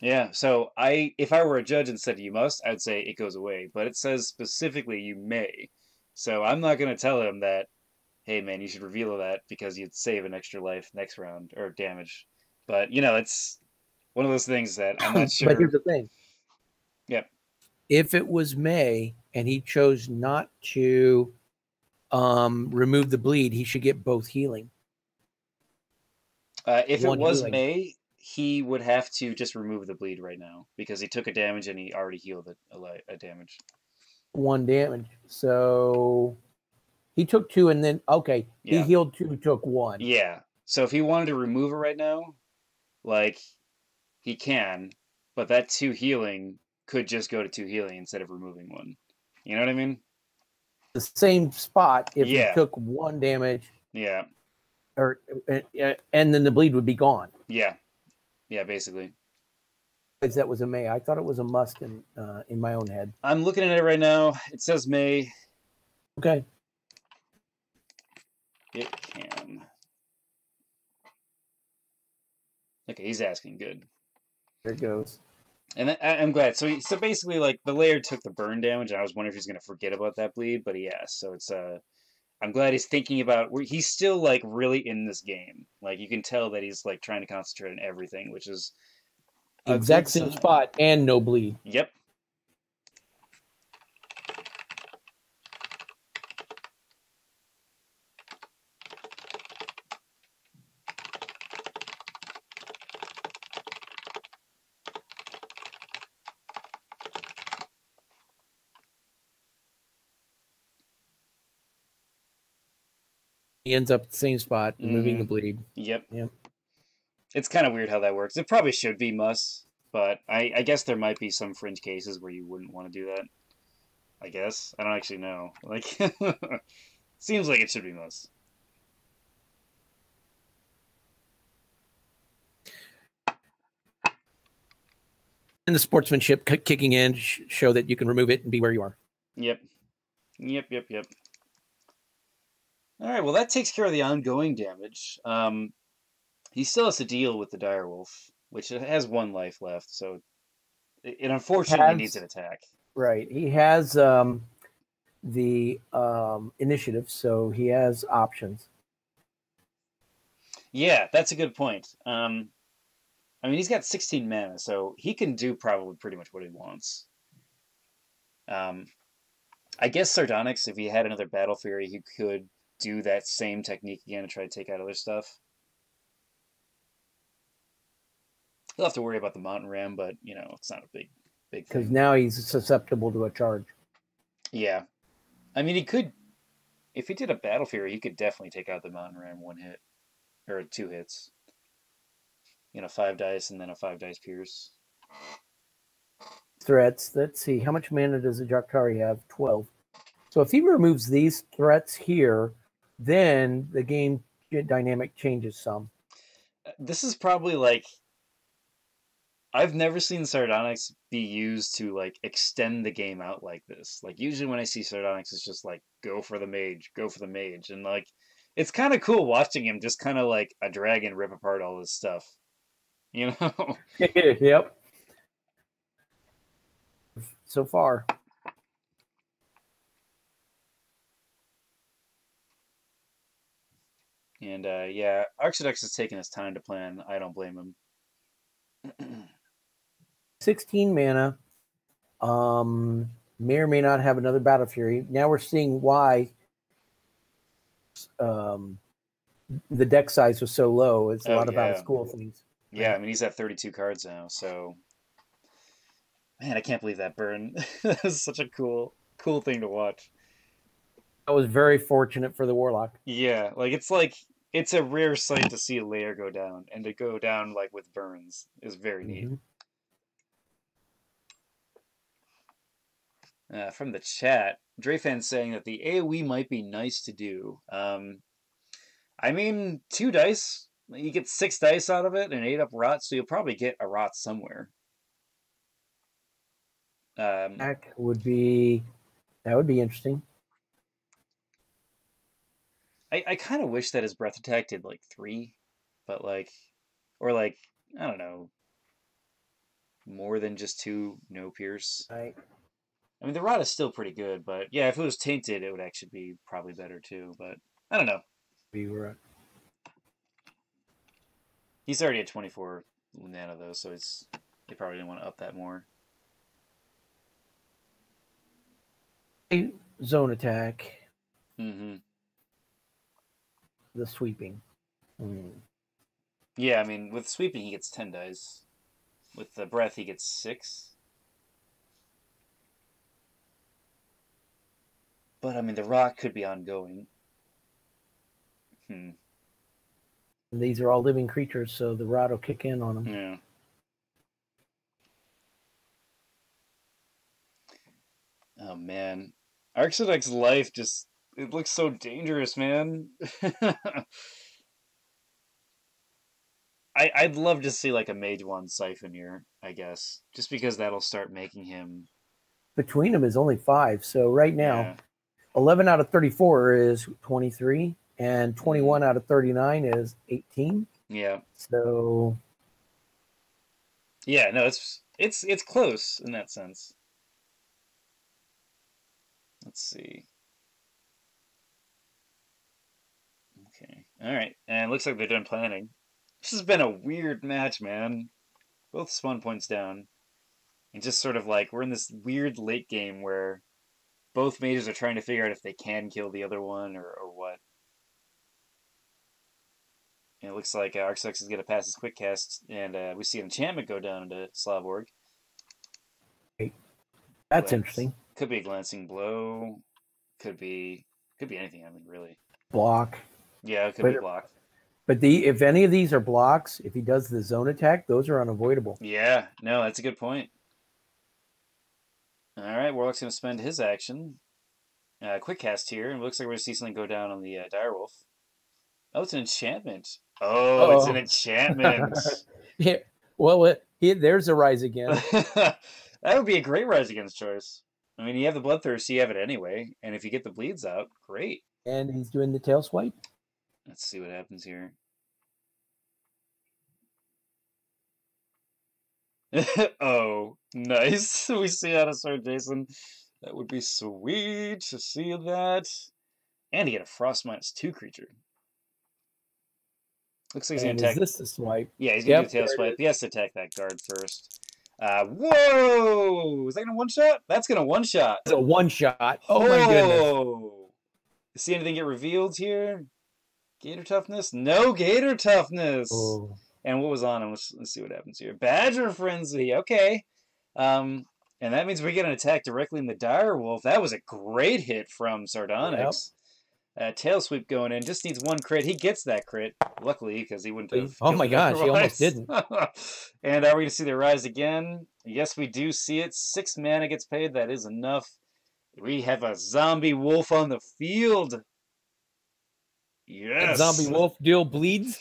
C: Yeah, so if I were a judge and said you must, I'd say it goes away, but it says specifically you may. So I'm not going to tell him that, hey man, you should reveal that because you'd save an extra life next round or damage. But it's one of those things that I'm not
B: But
C: sure.
B: here's the thing.
C: Yep.
B: If it was May and he chose not to remove the bleed, he should get both healing.
C: If it
B: One
C: was
B: healing.
C: May, he would have to just remove the bleed right now because he took a damage and he already healed a damage.
B: 1 damage. So he took 2 and then, okay, he
C: Yeah.
B: healed 2, took 1.
C: Yeah. So if he wanted to remove it right now, like, he can, but that 2 healing could just go to 2 healing instead of removing 1. You know what I mean?
B: The same spot if he
C: Yeah.
B: took 1 damage,
C: Yeah.
B: or and then the bleed would be gone.
C: Yeah. Yeah, basically.
B: Because that was a May. I thought it was a must in my own head.
C: I'm looking at it right now. It says May.
B: Okay.
C: It can. Okay, he's asking. Good.
B: There it goes.
C: And I'm glad. So basically, like, the layer took the burn damage, and I was wondering if he's gonna forget about that bleed, but he has. So it's I'm glad he's thinking about. He's still like really in this game. Like you can tell that he's like trying to concentrate on everything, which is a
B: Exact
C: good
B: same
C: sign.
B: spot and no bleed.
C: Yep.
B: He ends up at the same spot, removing the bleed.
C: Yep.
B: Yep.
C: It's kind of weird how that works. It probably should be must, but I guess there might be some fringe cases where you wouldn't want to do that. I guess. I don't actually know. Like, seems like it should be must.
B: And the sportsmanship kicking in show that you can remove it and be where you are.
C: Yep. Yep, yep, yep. All right, well, that takes care of the ongoing damage. He still has to deal with the direwolf, which has 1 life left, so it unfortunately needs an attack.
B: Right. He has the initiative, so he has options.
C: Yeah, that's a good point. I mean, he's got 16 mana, so he can do probably pretty much what he wants. I guess Sardonyx, if he had another Battle Fury, he could do that same technique again to try to take out other stuff. He'll have to worry about the Mountain Ram, but, it's not a big thing.
B: Because now he's susceptible to a charge.
C: Yeah. I mean, he could, if he did a Battle Fury, he could definitely take out the Mountain Ram 1 hit, or 2 hits. 5 dice and then a 5 dice pierce.
B: Threats. Let's see. How much mana does the Jaktari have? 12. So if he removes these threats here, then the game dynamic changes some.
C: This is probably like, I've never seen Sardonyx be used to like extend the game out like this. Like usually when I see Sardonyx, it's just like go for the mage, and like it's kind of cool watching him just kind of like a dragon rip apart all this stuff.
B: Yep. So far.
C: And yeah, Arxiducs has taken his time to plan. I don't blame him.
B: 16 mana. May or may not have another Battle Fury. Now we're seeing why the deck size was so low. It's a lot of out of school things.
C: Yeah, I mean he's at 32 cards now, so man, I can't believe that burn. That was such a cool thing to watch.
B: I was very fortunate for the Warlock.
C: Yeah, it's a rare sight to see a layer go down, and to go down like with burns is very neat. From the chat, Dreyfan's saying that the AoE might be nice to do. I mean, 2 dice, you get 6 dice out of it and 8 up rot, so you'll probably get a rot somewhere.
B: That would be interesting.
C: I kind of wish that his breath attack did like 3, but like, or like, I don't know, more than just 2 no pierce.
B: Right.
C: I mean, the rod is still pretty good, but yeah, if it was tainted, it would actually be probably better too. But I don't know.
B: Be right.
C: He's already at 24 nano though, so they probably didn't want to up that more.
B: Zone attack.
C: Mm-hmm.
B: The sweeping.
C: Yeah, I mean, with sweeping he gets 10 dice. With the breath he gets 6. But I mean, the rock could be ongoing.
B: These are all living creatures, so the rod will kick in on them.
C: Yeah. Oh man, Arxiducs' life it looks so dangerous, man. I'd love to see like a Mage 1 Siphon here, I guess, just because that'll start making him.
B: Between them is only 5, so right now,
C: Yeah.
B: 11 out of 34 is 23, and 21 out of 39 is 18.
C: Yeah.
B: So.
C: Yeah, no, it's close in that sense. Let's see. Okay. All right. And it looks like they're done planning. This has been a weird match, man. Both spawn points down. And just sort of like, we're in this weird late game where both mages are trying to figure out if they can kill the other one or what. And it looks like Arxiducs is going to pass his quick cast, and we see an enchantment go down into Slavborg.
B: That's interesting.
C: Could be a glancing blow. Could be anything. I mean, really.
B: Block.
C: Yeah, it could be block.
B: But if any of these are blocks, if he does the zone attack, those are unavoidable.
C: Yeah, no, that's a good point. All right, Warlock's going to spend his action. Quick cast here, and it looks like we're going to see something go down on the Direwolf. Oh, it's an enchantment. Oh, it's an enchantment.
B: Yeah. Well, there's a rise again.
C: That would be a great rise against choice. I mean, you have the Bloodthirst, you have it anyway, and if you get the bleeds out, great.
B: And he's doing the tail swipe.
C: Let's see what happens here. Oh, nice. We see out of SirJason. That would be sweet to see that. And he get a Frost -2 creature. Looks like he's going to attack.
B: Is this the swipe?
C: Yeah, he's going to do a tail swipe. He has to attack that guard first. Whoa! Is that going to one-shot? That's going to one-shot.
B: It's a one-shot. Oh, my goodness.
C: See anything get revealed here? Gator toughness? No Gator toughness.
B: Oh.
C: And what was on him? Let's see what happens here. Badger Frenzy. Okay. And that means we get an attack directly in the Direwolf. That was a great hit from SirJasonCrage. Tail sweep going in. Just needs 1 crit. He gets that crit, luckily, because he wouldn't have.
B: Oh my gosh, he almost didn't.
C: And are we going to see the rise again? Yes, we do see it. 6 mana gets paid. That is enough. We have a zombie wolf on the field. Yes.
B: That zombie wolf deal bleeds.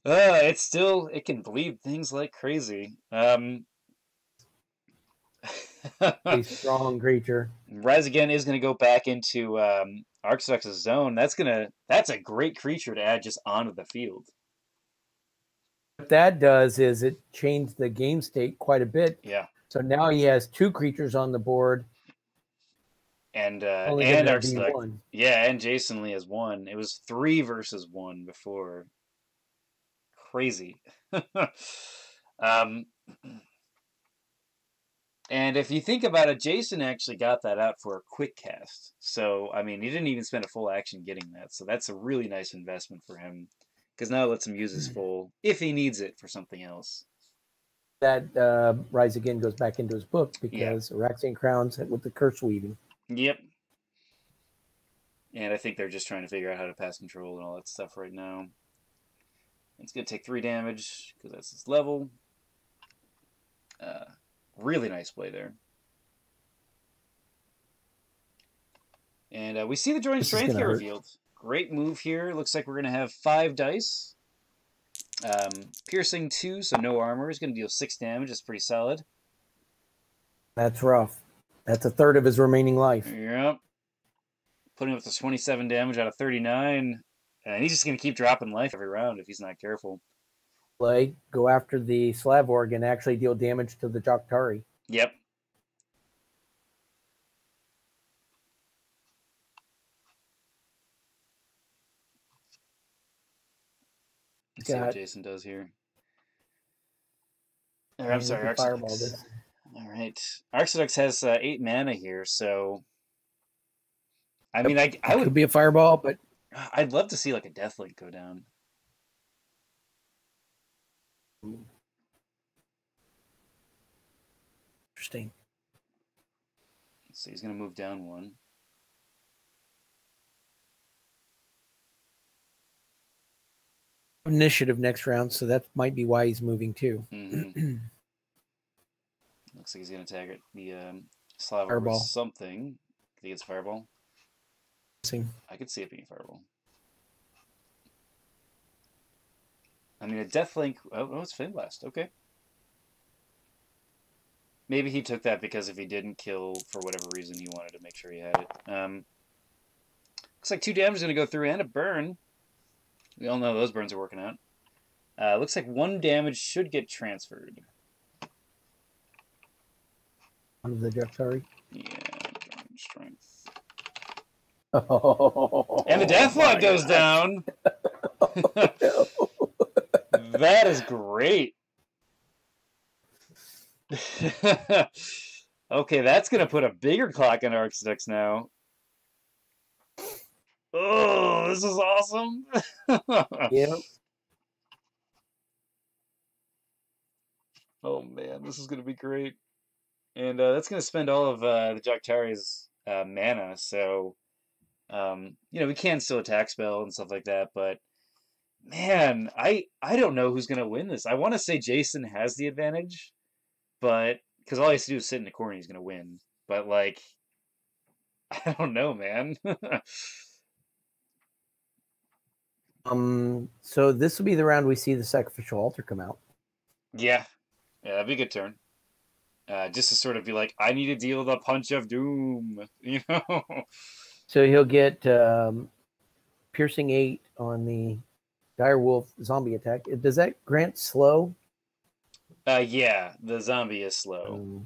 C: It can bleed things like crazy.
B: A strong creature.
C: Rise again is going to go back into Arxiducs' zone. That's a great creature to add just onto the field.
B: What that does is it changed the game state quite a bit.
C: Yeah.
B: So now he has 2 creatures on the board.
C: And Arxiducs. Yeah, and Jason Lee has 1. It was 3 versus 1 before. Crazy. And if you think about it, Jason actually got that out for a quick cast. So, I mean, he didn't even spend a full action getting that. So that's a really nice investment for him. Because now it lets him use his full, if he needs it for something else.
B: That Rise Again goes back into his book because Araxian Crowns with the curse weaving.
C: Yep. And I think they're just trying to figure out how to pass control and all that stuff right now. It's going to take 3 damage because that's his level. Really nice play there. And we see the joint strength get revealed. Great move here. Looks like we're going to have 5 dice. Piercing 2, so no armor. Is going to deal 6 damage. That's pretty solid.
B: That's rough. That's a third of his remaining life.
C: Yep. Putting up to 27 damage out of 39. And he's just going to keep dropping life every round if he's not careful.
B: Like, go after the Slavorg and actually deal damage to the Jok'Tari.
C: Yep. Let's see what Jason does here. Or, I'm sorry, Arxiducs. All right. Arxiducs has 8 mana here, so... I mean, I would...
B: could be a fireball, but...
C: I'd love to see, like, a Deathlink go down.
B: Interesting.
C: Let's see, he's going to move down 1.
B: Initiative next round, so that might be why he's moving too.
C: Mm-hmm. Looks like he's going to tag it. The Slavorg with something. I think it's Fireball. I could see it being Fireball. I mean, a Deathlink... Oh, it's Flame Blast. Okay. Maybe he took that because if he didn't kill for whatever reason, he wanted to make sure he had it. Looks like 2 damage is going to go through and a burn. We all know those burns are working out. Looks like 1 damage should get transferred.
B: Onto the Jok'Tari?
C: Yeah, strength.
B: Oh,
C: and the Deathlock goes down! That is great. Okay, that's going to put a bigger clock on Arxiducs now. Oh, this is awesome.
B: Yeah.
C: Oh, man, this is going to be great. And that's going to spend all of the Jok'Tari's mana, so, you know, we can still attack spell and stuff like that, but, man, I don't know who's going to win this. I want to say Jason has the advantage, but, because all he has to do is sit in the corner, he's going to win. But, like, I don't know, man.
B: So this will be the round we see the Sacrificial Altar come out.
C: Yeah. Yeah, that'd be a good turn. Just to sort of be like, I need to deal the punch of doom, you know?
B: So he'll get Piercing 8 on the Direwolf zombie attack. Does that grant slow?
C: Yeah, the zombie is slow.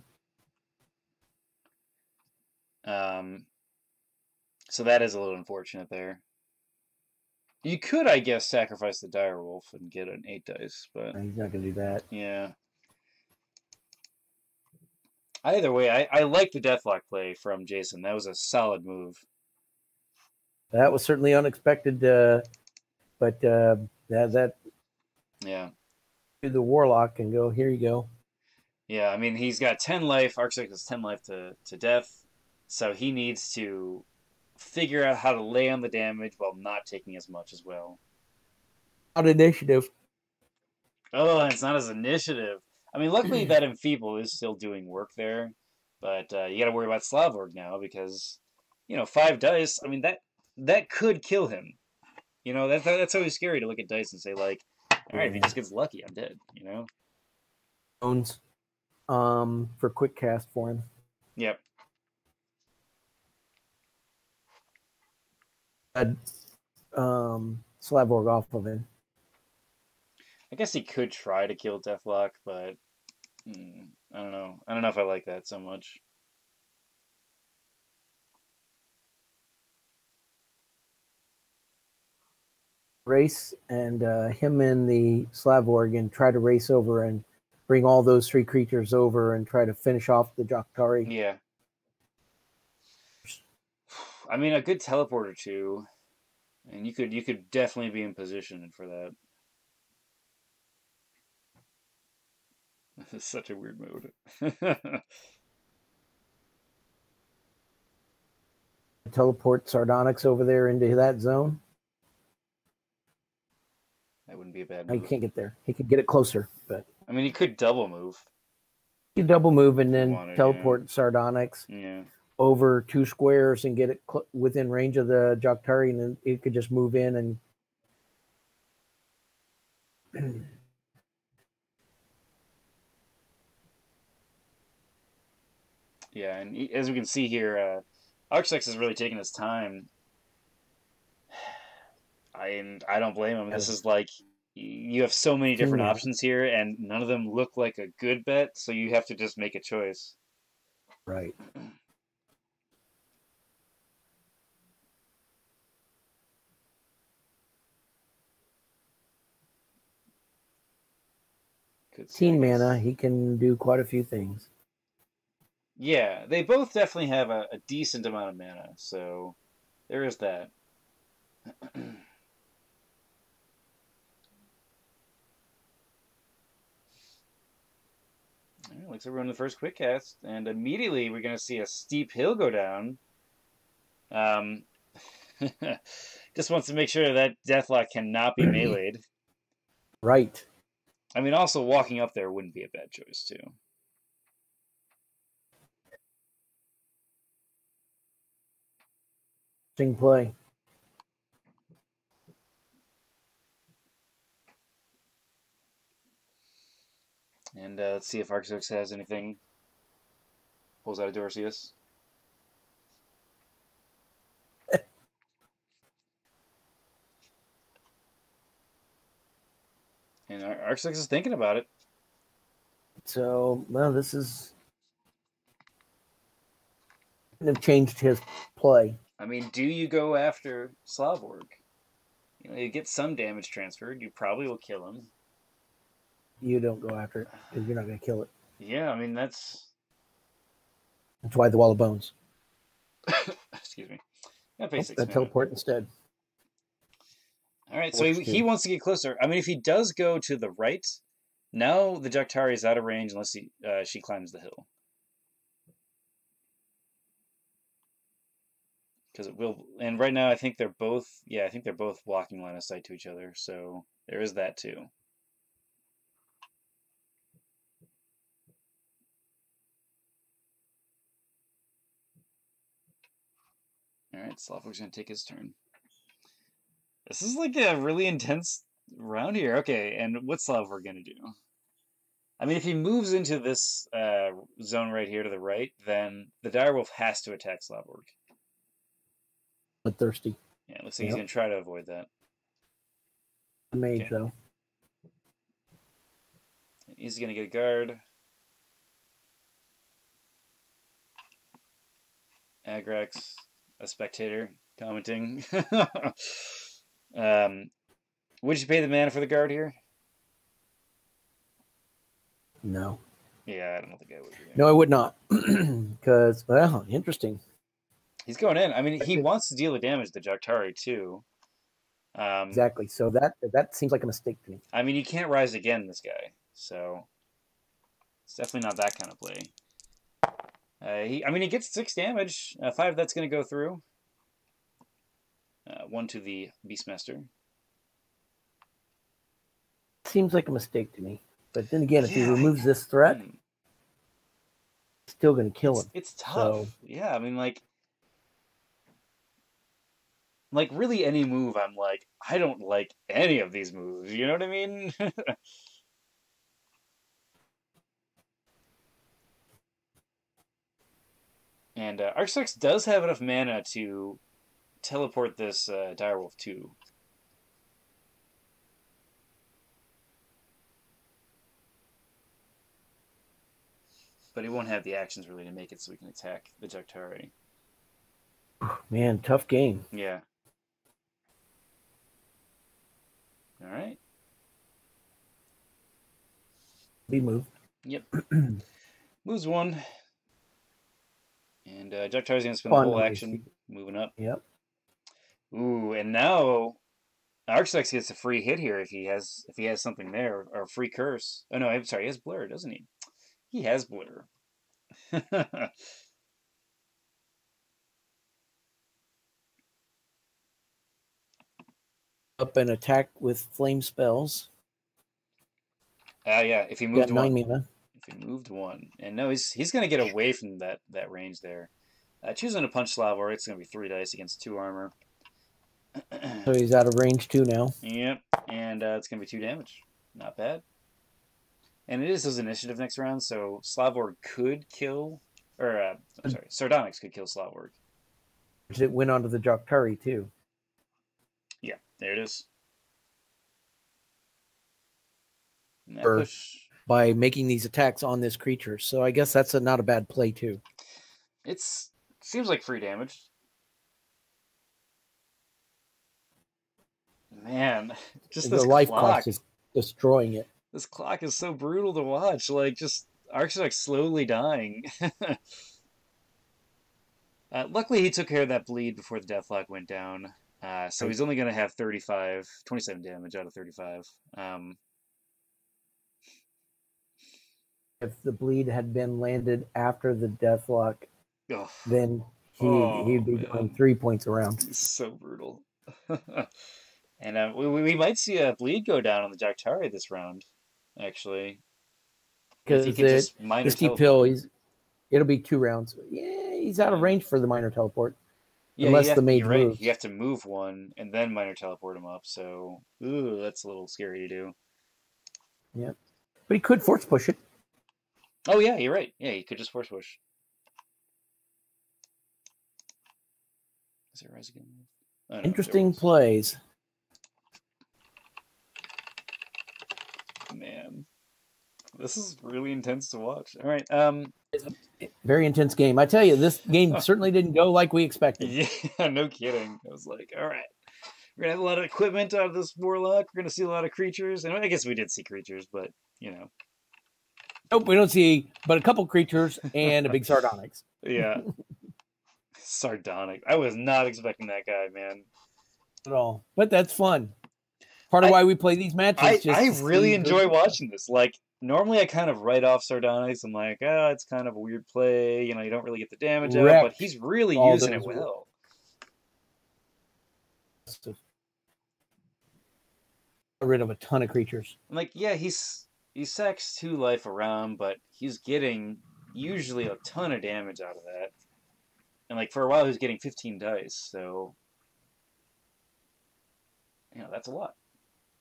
C: So that is a little unfortunate there. You could, I guess, sacrifice the Direwolf and get an 8 dice, but...
B: He's not going to do that.
C: Yeah. Either way, I like the Deathlock play from Jason. That was a solid move.
B: That was certainly unexpected, but that...
C: Yeah.
B: Do the Warlock and go, here you go.
C: Yeah, I mean, he's got 10 life. Arxiducs has 10 life to death, so he needs to figure out how to lay on the damage while not taking as much as well.
B: Not initiative.
C: Oh, it's not his initiative. I mean, luckily that Enfeeble is still doing work there, but you got to worry about Slavorg now because, you know, 5 dice, I mean, that could kill him. You know, that's always scary to look at dice and say, like, all right, if he just gets lucky, I'm dead, you know?
B: Bones for quick cast for him.
C: Yep.
B: Slavorg off of him.
C: I guess he could try to kill Deathlock, but I don't know. I don't know if I like that so much.
B: Race and him and the Slavorg and try to race over and bring all those 3 creatures over and try to finish off the Jok'Tari.
C: Yeah. I mean, a good teleport or 2, and you could definitely be in position for that. This is such a weird mode.
B: Teleport Sardonyx over there into that zone.
C: That wouldn't be a bad move.
B: He can't get there. He could get it closer, but
C: I mean, he could double move.
B: You double move and then teleport Sardonyx over 2 squares and get it within range of the Jok'Tari, and then it could just move in and.
C: Yeah, and as we can see here, Arxiducs is really taking his time. I don't blame him. This is like you have so many different
B: mana.
C: options here, and none of them look like a good bet, so you have to just make a choice.
B: Right.
C: Could see, I
B: 15 mana,
C: guess.
B: he can do quite a few things.
C: Yeah, they both definitely have a decent amount of mana, so there is that. Alright, looks like we're on the first quick cast, and immediately we're going to see a steep hill go down. Um, just wants to make sure that Deathlock cannot be meleeed.
B: Right.
C: I mean, also walking up there wouldn't be a bad choice, too.
B: Interesting play.
C: And let's see if Arxiducs has anything. Pulls out a Dorceus. And Arxiducs is thinking about it.
B: So, well, this is have changed his play.
C: I mean, do you go after Slavborg? You know, you get some damage transferred. You probably will kill him.
B: You don't go after it because you're not going to kill it.
C: Yeah, I mean, that's
B: why the Wall of Bones.
C: excuse me. Yeah, basics.
B: Teleport instead.
C: All right, so he wants to get closer. I mean, if he does go to the right, now the Jaktari is out of range unless she climbs the hill. Because it will, and right now I think they're both, I think they're both blocking line of sight to each other, so there is that too. All right, Slavborg's going to take his turn. This is like a really intense round here. Okay, and what's Slavborg going to do? I mean, if he moves into this zone right here to the right, then the Direwolf has to attack Slavborg.
B: But thirsty.
C: Yeah, looks like he's going to try to avoid that.
B: Mage, though.
C: He's going to get a guard. Agrax, a spectator, commenting. Would you pay the mana for the guard here?
B: No.
C: Yeah, I don't think I would.
B: No, I would not. Because, well, interesting.
C: He's going in. I mean, he wants to deal the damage to Jaktari, too.
B: Exactly. So that seems like a mistake to me.
C: I mean, you can't rise again, this guy. So, it's definitely not that kind of play. He gets 6 damage. 5 that's going to go through. 1 to the Beastmaster.
B: Seems like a mistake to me. But then again, if he removes this threat, it's still going to kill him.
C: It's tough. So, yeah, I mean, like really any move, I'm like, I don't like any of these moves. You know what I mean? And Arxiducs does have enough mana to teleport this Direwolf too. But he won't have the actions really to make it so we can attack the Jaktari.
B: Man, tough game.
C: Yeah. All right.
B: Be moved.
C: Yep. Moves 1. And Jaktari's going to spend the whole action moving up.
B: Yep.
C: Ooh, and now Arxiducs gets a free hit here if he has something there, or a free curse. Oh no, I'm sorry, he has Blur, doesn't he? He has Blur.
B: Up and attack with flame spells.
C: Yeah, if he moved 1.
B: 9 mana.
C: If he moved 1. And no, he's going to get away from that range there. Choosing to punch Slavor, it's going to be 3 dice against 2 armor.
B: So he's out of range 2 now.
C: Yep, and it's going to be 2 damage. Not bad. And it is his initiative next round, so Slavor could kill, or I'm sorry, Sardonyx could kill Slavor.
B: It went onto the Jaktari too.
C: Yeah, there it is. And that push
B: by making these attacks on this creature. So I guess that's not a bad play too.
C: Seems like free damage. Man, just
B: the
C: this
B: life
C: clock
B: cost is destroying it.
C: This clock is so brutal to watch. Like, just Arxiducs slowly dying. Luckily, he took care of that bleed before the deathlock went down. So he's only going to have 27 damage out of 35.
B: If the bleed had been landed after the deathlock, then he'd be going 3 points around.
C: He's so brutal. And we might see a bleed go down on the Jactari this round, actually.
B: Because the steep hill, it'll be 2 rounds. Yeah, he's out of range for the minor teleport.
C: Yeah,
B: unless the mage moves.
C: You have to move one and then minor teleport him up. So, that's a little scary to do.
B: Yeah, but he could force push it.
C: Oh yeah, you're right. Yeah, he could just force push. Is it rise again?
B: Interesting plays.
C: Man, this is really intense to watch. All right,
B: it's a very intense game. I tell you, this game certainly didn't go like we expected.
C: Yeah, no kidding. I was like, all right, we're gonna have a lot of equipment out of this warlock. We're gonna see a lot of creatures, and I guess we did see creatures, but you know.
B: Nope, we don't see but a couple creatures and a big Sardonyx.
C: Yeah. Sardonic. I was not expecting that guy, man.
B: At all. But that's fun. Part of why we play these matches.
C: I really enjoy watching this. Like, normally I kind of write off Sardonyx. I'm like, it's kind of a weird play. You know, you don't really get the damage out, but he's really using it well.
B: Got rid of a ton of creatures.
C: I'm like, yeah, he sacks 2 life around, but he's getting usually a ton of damage out of that. And like for a while, he was getting 15 dice, so that's a lot.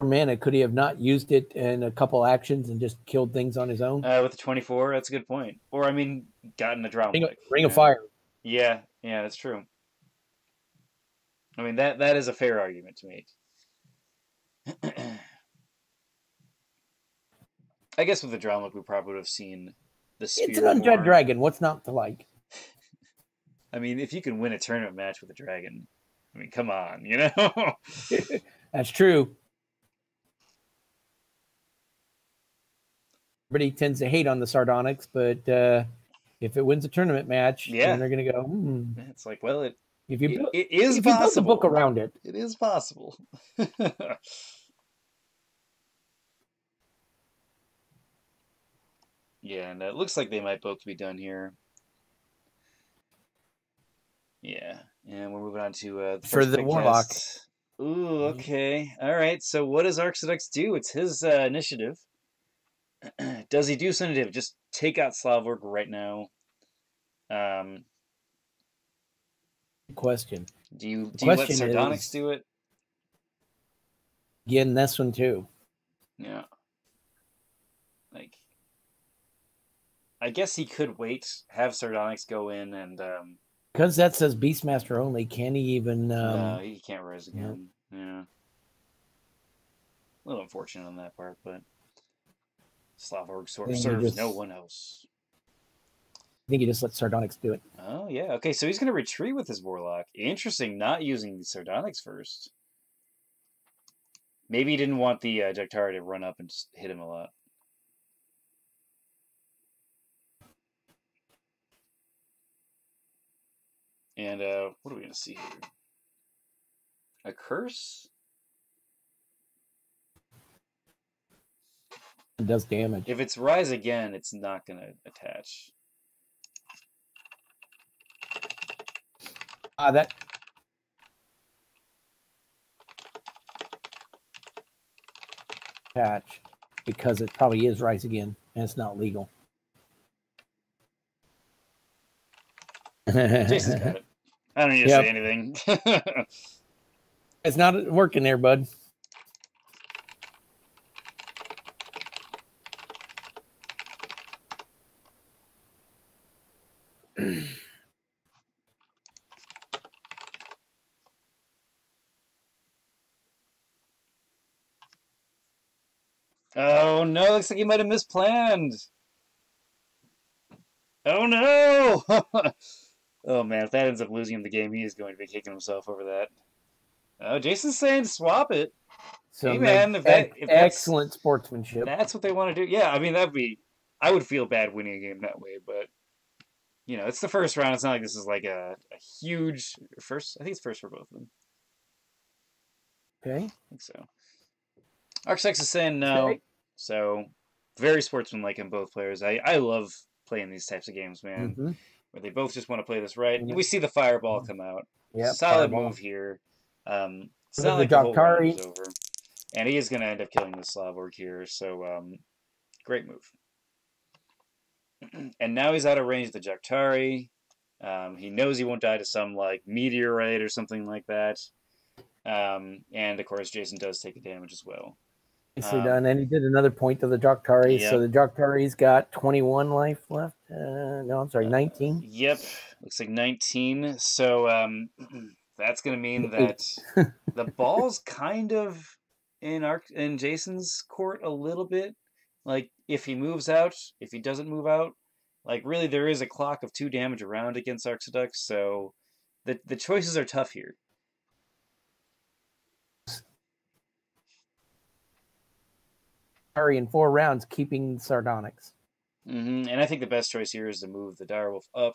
B: Mana, could he have not used it in a couple actions and just killed things on his own?
C: With the 24, that's a good point. Or I mean, gotten a draw
B: Ring of Fire.
C: Yeah, that's true. I mean that is a fair argument to make. I guess with the drama, we probably would have seen the Sphere.
B: It's an undead dragon. What's not to like?
C: I mean, if you can win a tournament match with a dragon, I mean, come on, you know?
B: That's true. Everybody tends to hate on the Sardonyx, but if it wins a tournament match, then they're going to go,
C: It's like, well, it is possible.
B: If you build a book around it.
C: It is possible. Yeah, and it looks like they might both be done here. Yeah, and we're moving on to
B: for the warlock.
C: Ooh, okay, all right. So what does Arxiducs do? It's his initiative. Does he do something? Just take out Slavborg right now.
B: Question.
C: Do you let Sardonyx do it?
B: Again, this one too.
C: Yeah. Like, I guess he could wait, have Sardonyx go in, and
B: because that says Beastmaster only. Can he even?
C: No, he can't rise again. Yeah. A little unfortunate on that part, but Slavborg serves no one else.
B: I think he just let Sardonyx do it.
C: Oh yeah. Okay, so he's going to retreat with his warlock. Interesting, not using the Sardonyx first. Maybe he didn't want the Jactari to run up and just hit him a lot. And what are we going to see here? A curse?
B: It does damage.
C: If it's rise again, it's not going to attach.
B: That attach because it probably is rise again and it's not legal.
C: Jason's got it. I don't need to say anything.
B: It's not working there, bud.
C: Oh no, looks like he might have misplanned. Oh no! Oh man, if that ends up losing him the game, he is going to be kicking himself over that. Oh, Jason's saying swap it.
B: So
C: hey man, if that's
B: excellent sportsmanship.
C: That's what they want to do. Yeah, I mean I would feel bad winning a game that way, but you know, it's the first round. It's not like this is like a huge first. I think it's first for both of them.
B: Okay.
C: I think so. Arxiducs is saying no.
B: Okay.
C: So very sportsmanlike in both players. I love playing these types of games, man.
B: Mm-hmm.
C: Where they both just want to play this right.
B: Yep.
C: We see the fireball come out.
B: Yeah.
C: Solid move here. It's not
B: The
C: like the whole round
B: Doctari.
C: is over. And he is going to end up killing the Slavborg here. So great move. And now he's out of range of the Jaktari. He knows he won't die to some like meteorite or something like that. And of course, Jason does take the damage as well.
B: Nicely done. And he did another point to the Jaktari.
C: Yep.
B: So the Jaktari's got 21 life left. No, I'm sorry, 19.
C: Yep. Looks like 19. So that's going to mean that the ball's kind of in Jason's court a little bit. Like, if he moves out, if he doesn't move out, like, really there is a clock of 2 damage around against Arxiducs, so the choices are tough here.
B: In 4 rounds, keeping Sardonyx.
C: And I think the best choice here is to move the Direwolf up,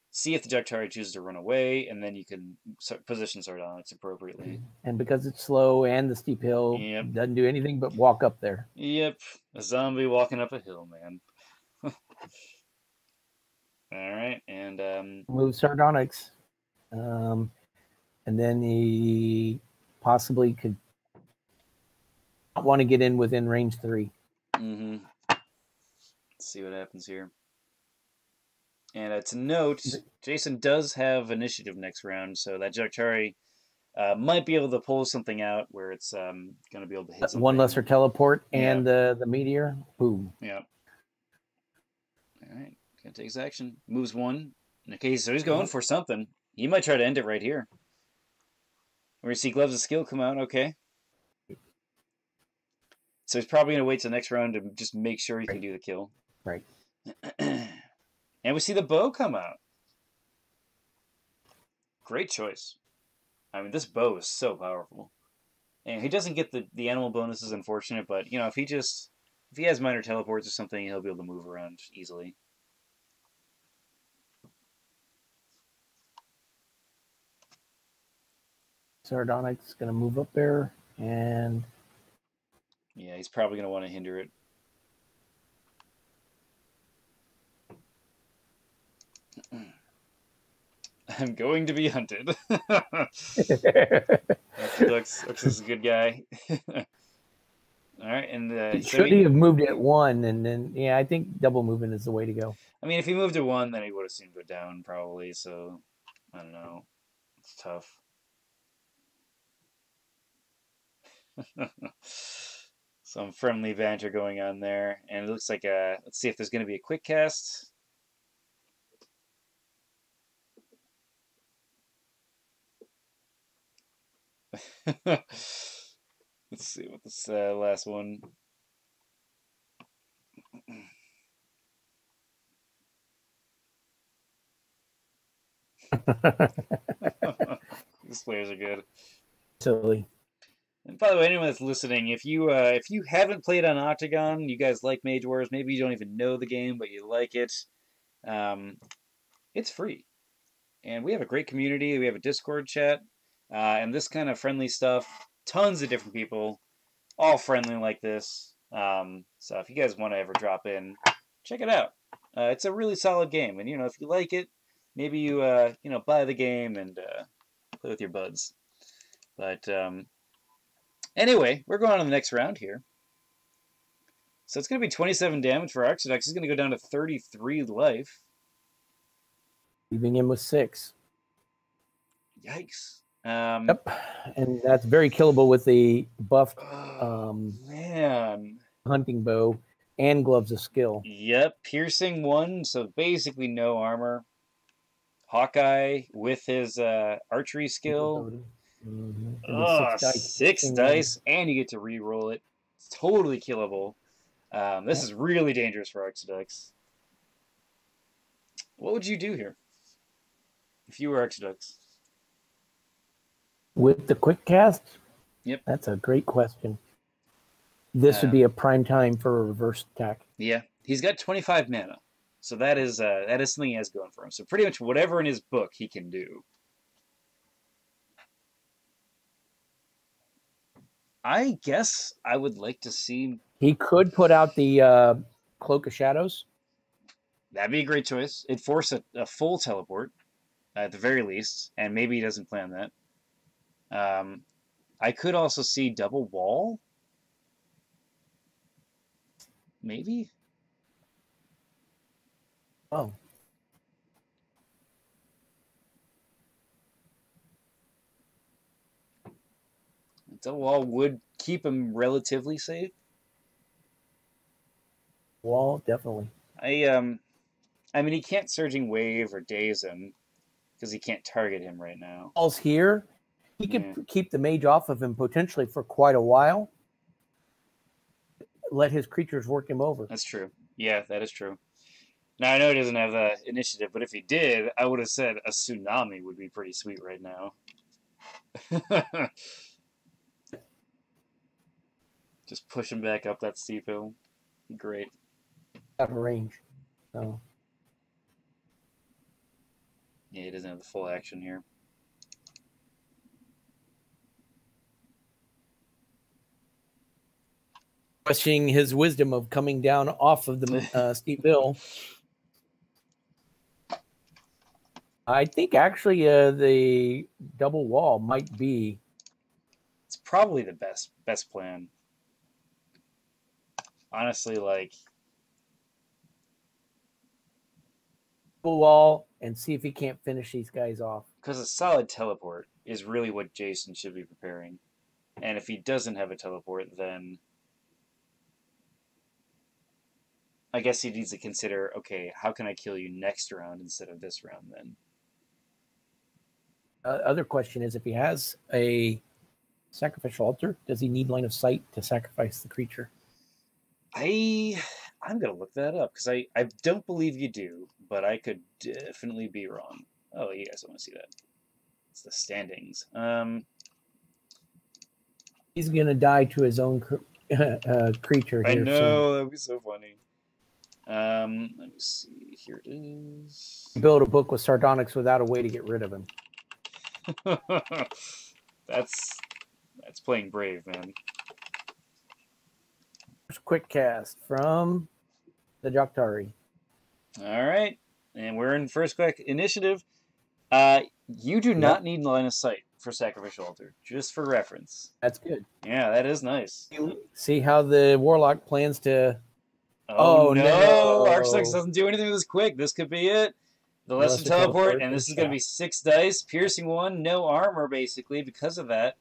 C: see if the Jaktari chooses to run away, and then you can position Sardonyx appropriately.
B: And because it's slow and the steep hill,
C: Yep.
B: doesn't do anything but walk up there.
C: Yep, a zombie walking up a hill, man. All right, and
B: move Sardonyx, and then he possibly could want to get in within range 3.
C: Let's see what happens here. And to note, Jason does have initiative next round, so that Jaktari might be able to pull something out where it's going to be able to hit something.
B: 1 lesser teleport and the meteor. Boom.
C: Yeah. All right. Gonna take his action. Moves 1. Okay, so he's going for something. He might try to end it right here. Where you see Gloves of Skill come out. Okay. So he's probably going to wait till the next round to just make sure he can do the kill.
B: Right.
C: And we see the bow come out. Great choice. I mean, this bow is so powerful. And he doesn't get the animal bonuses, unfortunate, but, you know, if he has minor teleports or something, he'll be able to move around easily.
B: Sardonyx is going to move up there, and
C: yeah, he's probably going to want to hinder it. I'm going to be hunted. Looks is a good guy. All right, and
B: should he have moved it 1, and then I think double movement is the way to go.
C: I mean, if he moved to 1, then he would have seen go down probably. So I don't know. It's tough. Some friendly banter going on there, and it looks like let's see if there's going to be a quick cast. Let's see what this last one. These players are good.
B: Silly.
C: And by the way, anyone that's listening, if you haven't played on Octagon, you guys like Mage Wars, maybe you don't even know the game, but you like it, it's free. And we have a great community. We have a Discord chat, and this kind of friendly stuff. Tons of different people, all friendly like this. So if you guys want to ever drop in, check it out. It's a really solid game, and if you like it, maybe you buy the game and play with your buds. But anyway, we're going on to the next round here. So it's going to be 27 damage for Arxiducs. He's going to go down to 33 life.
B: Leaving him with 6.
C: Yikes.
B: Yep. And that's very killable with the buffed
C: man.
B: hunting bow and gloves of skill.
C: Yep. Piercing 1, so basically no armor. Hawkeye with his archery skill.
B: Mm-hmm.
C: Oh, 6 dice, and you get to re-roll it. It's totally killable. This is really dangerous for Arxiducs. What would you do here if you were Arxiducs?
B: With the quick cast?
C: Yep.
B: That's a great question. This would be a prime time for a reverse attack.
C: Yeah, he's got 25 mana, so that is something he has going for him. So pretty much whatever in his book he can do. I guess I would like to see.
B: He could put out the Cloak of Shadows.
C: That'd be a great choice. It'd force a full teleport at the very least, and maybe he doesn't plan that. I could also see double wall. Maybe.
B: Oh.
C: Double wall would keep him relatively safe.
B: Wall, definitely.
C: I mean, he can't Surging Wave or daze him because he can't target him right now.
B: Wall's here. He could keep the mage off of him potentially for quite a while. Let his creatures work him over.
C: That's true. Yeah, that is true. Now, I know he doesn't have the initiative, but if he did, I would have said a tsunami would be pretty sweet right now. Just push him back up that steep hill. Great.
B: Out of range. So.
C: Yeah, he doesn't have the full action here.
B: Questioning his wisdom of coming down off of the steep hill. I think actually the double wall might be.
C: It's probably the best plan. Honestly, like
B: Double wall and see if he can't finish these guys off.
C: Because a solid teleport is really what Jason should be preparing. And if he doesn't have a teleport, then I guess he needs to consider, okay, how can I kill you next round instead of this round then?
B: Other question is, if he has a sacrificial altar, does he need line of sight to sacrifice the creature?
C: I'm going to look that up, because I don't believe you do, but I could definitely be wrong. Oh, you guys don't want to see that. It's the standings.
B: He's going to die to his own creature here.
C: I know,
B: soon.
C: that would be so funny. Let me see. Here it is.
B: Build a book with Sardonyx without a way to get rid of him.
C: That's playing brave, man.
B: First quick cast from the Jok'tari.
C: All right, and we're in first quick initiative. You do not need line of sight for Sacrificial Altar, just for reference.
B: That's good.
C: Yeah, that is nice.
B: See how the Warlock plans to...
C: Oh no! Arxiducs doesn't do anything with this quick. This could be it. The lesser teleport, and this is going to be 6 dice. Piercing 1, no armor, basically, because of that.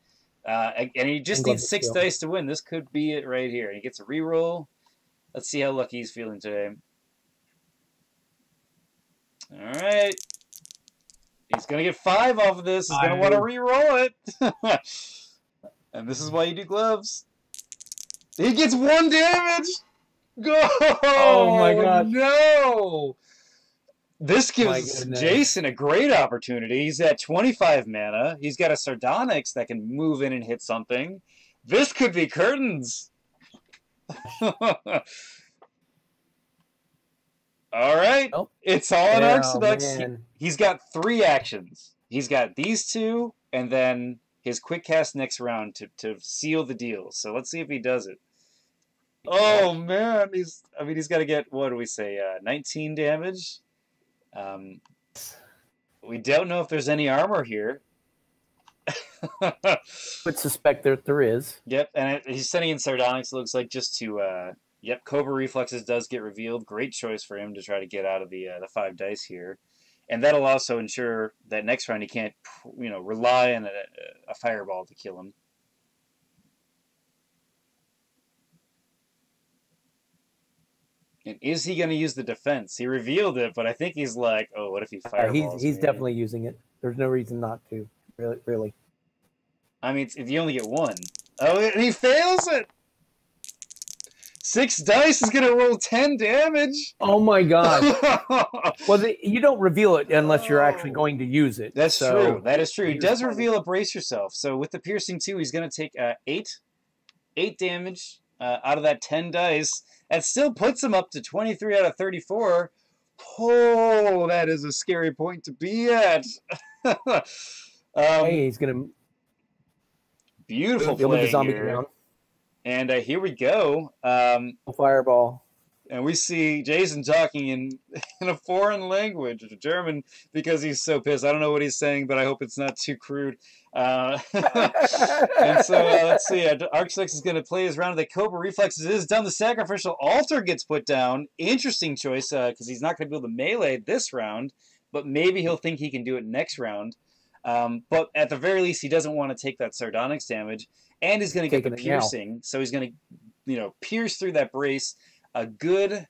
C: And he just needs 6 dice to win. This could be it right here. He gets a reroll. Let's see how lucky he's feeling today. All right. He's going to get 5 off of this. He's going to want to reroll it. And this is why you do gloves. He gets 1 damage! Go!
B: Oh my god.
C: No! This gives Jason a great opportunity. He's at 25 mana. He's got a Sardonyx that can move in and hit something. This could be curtains. All right.
B: Oh.
C: It's all on Arxiducs. He's got 3 actions. He's got these 2, and then his quick cast next round to seal the deal. So let's see if he does it. Oh man, he's got to get, what do we say, 19 damage. We don't know if there's any armor here.
B: Would suspect that there is.
C: Yep, and he's sending in Sardonyx, it looks like, just to, yep, Cobra Reflexes does get revealed. Great choice for him to try to get out of the 5 dice here. And that'll also ensure that next round he can't, rely on a fireball to kill him. And is he going to use the defense? He revealed it, but I think he's like, oh, what if he fireballs
B: He's
C: me?
B: definitely using it. There's no reason not to, really.
C: I mean, if you only get 1. Oh, and he fails it! 6 dice is gonna roll 10 damage.
B: Oh my gosh. Well, you don't reveal it unless you're actually going to use it.
C: That's
B: so
C: true. That is true. He does
B: planning.
C: reveal a brace yourself. So with the piercing 2, he's gonna take 8 damage out of that 10 dice. That still puts him up to 23 out of 34. Oh, that is a scary point to be at.
B: Hey, he's gonna
C: beautiful
B: build
C: play
B: the zombie
C: here.
B: down.
C: And here we go.
B: Fireball.
C: And we see Jason talking in a foreign language, German, because he's so pissed. I don't know what he's saying, but I hope it's not too crude. And so let's see. Arxiducs is going to play his round of the Cobra Reflexes. It is done. The Sacrificial Altar gets put down. Interesting choice because he's not going to be able to melee this round, but maybe he'll think he can do it next round. But at the very least, he doesn't want to take that Sardonyx damage, and he's going to get the piercing. So he's going to, pierce through that brace. A good.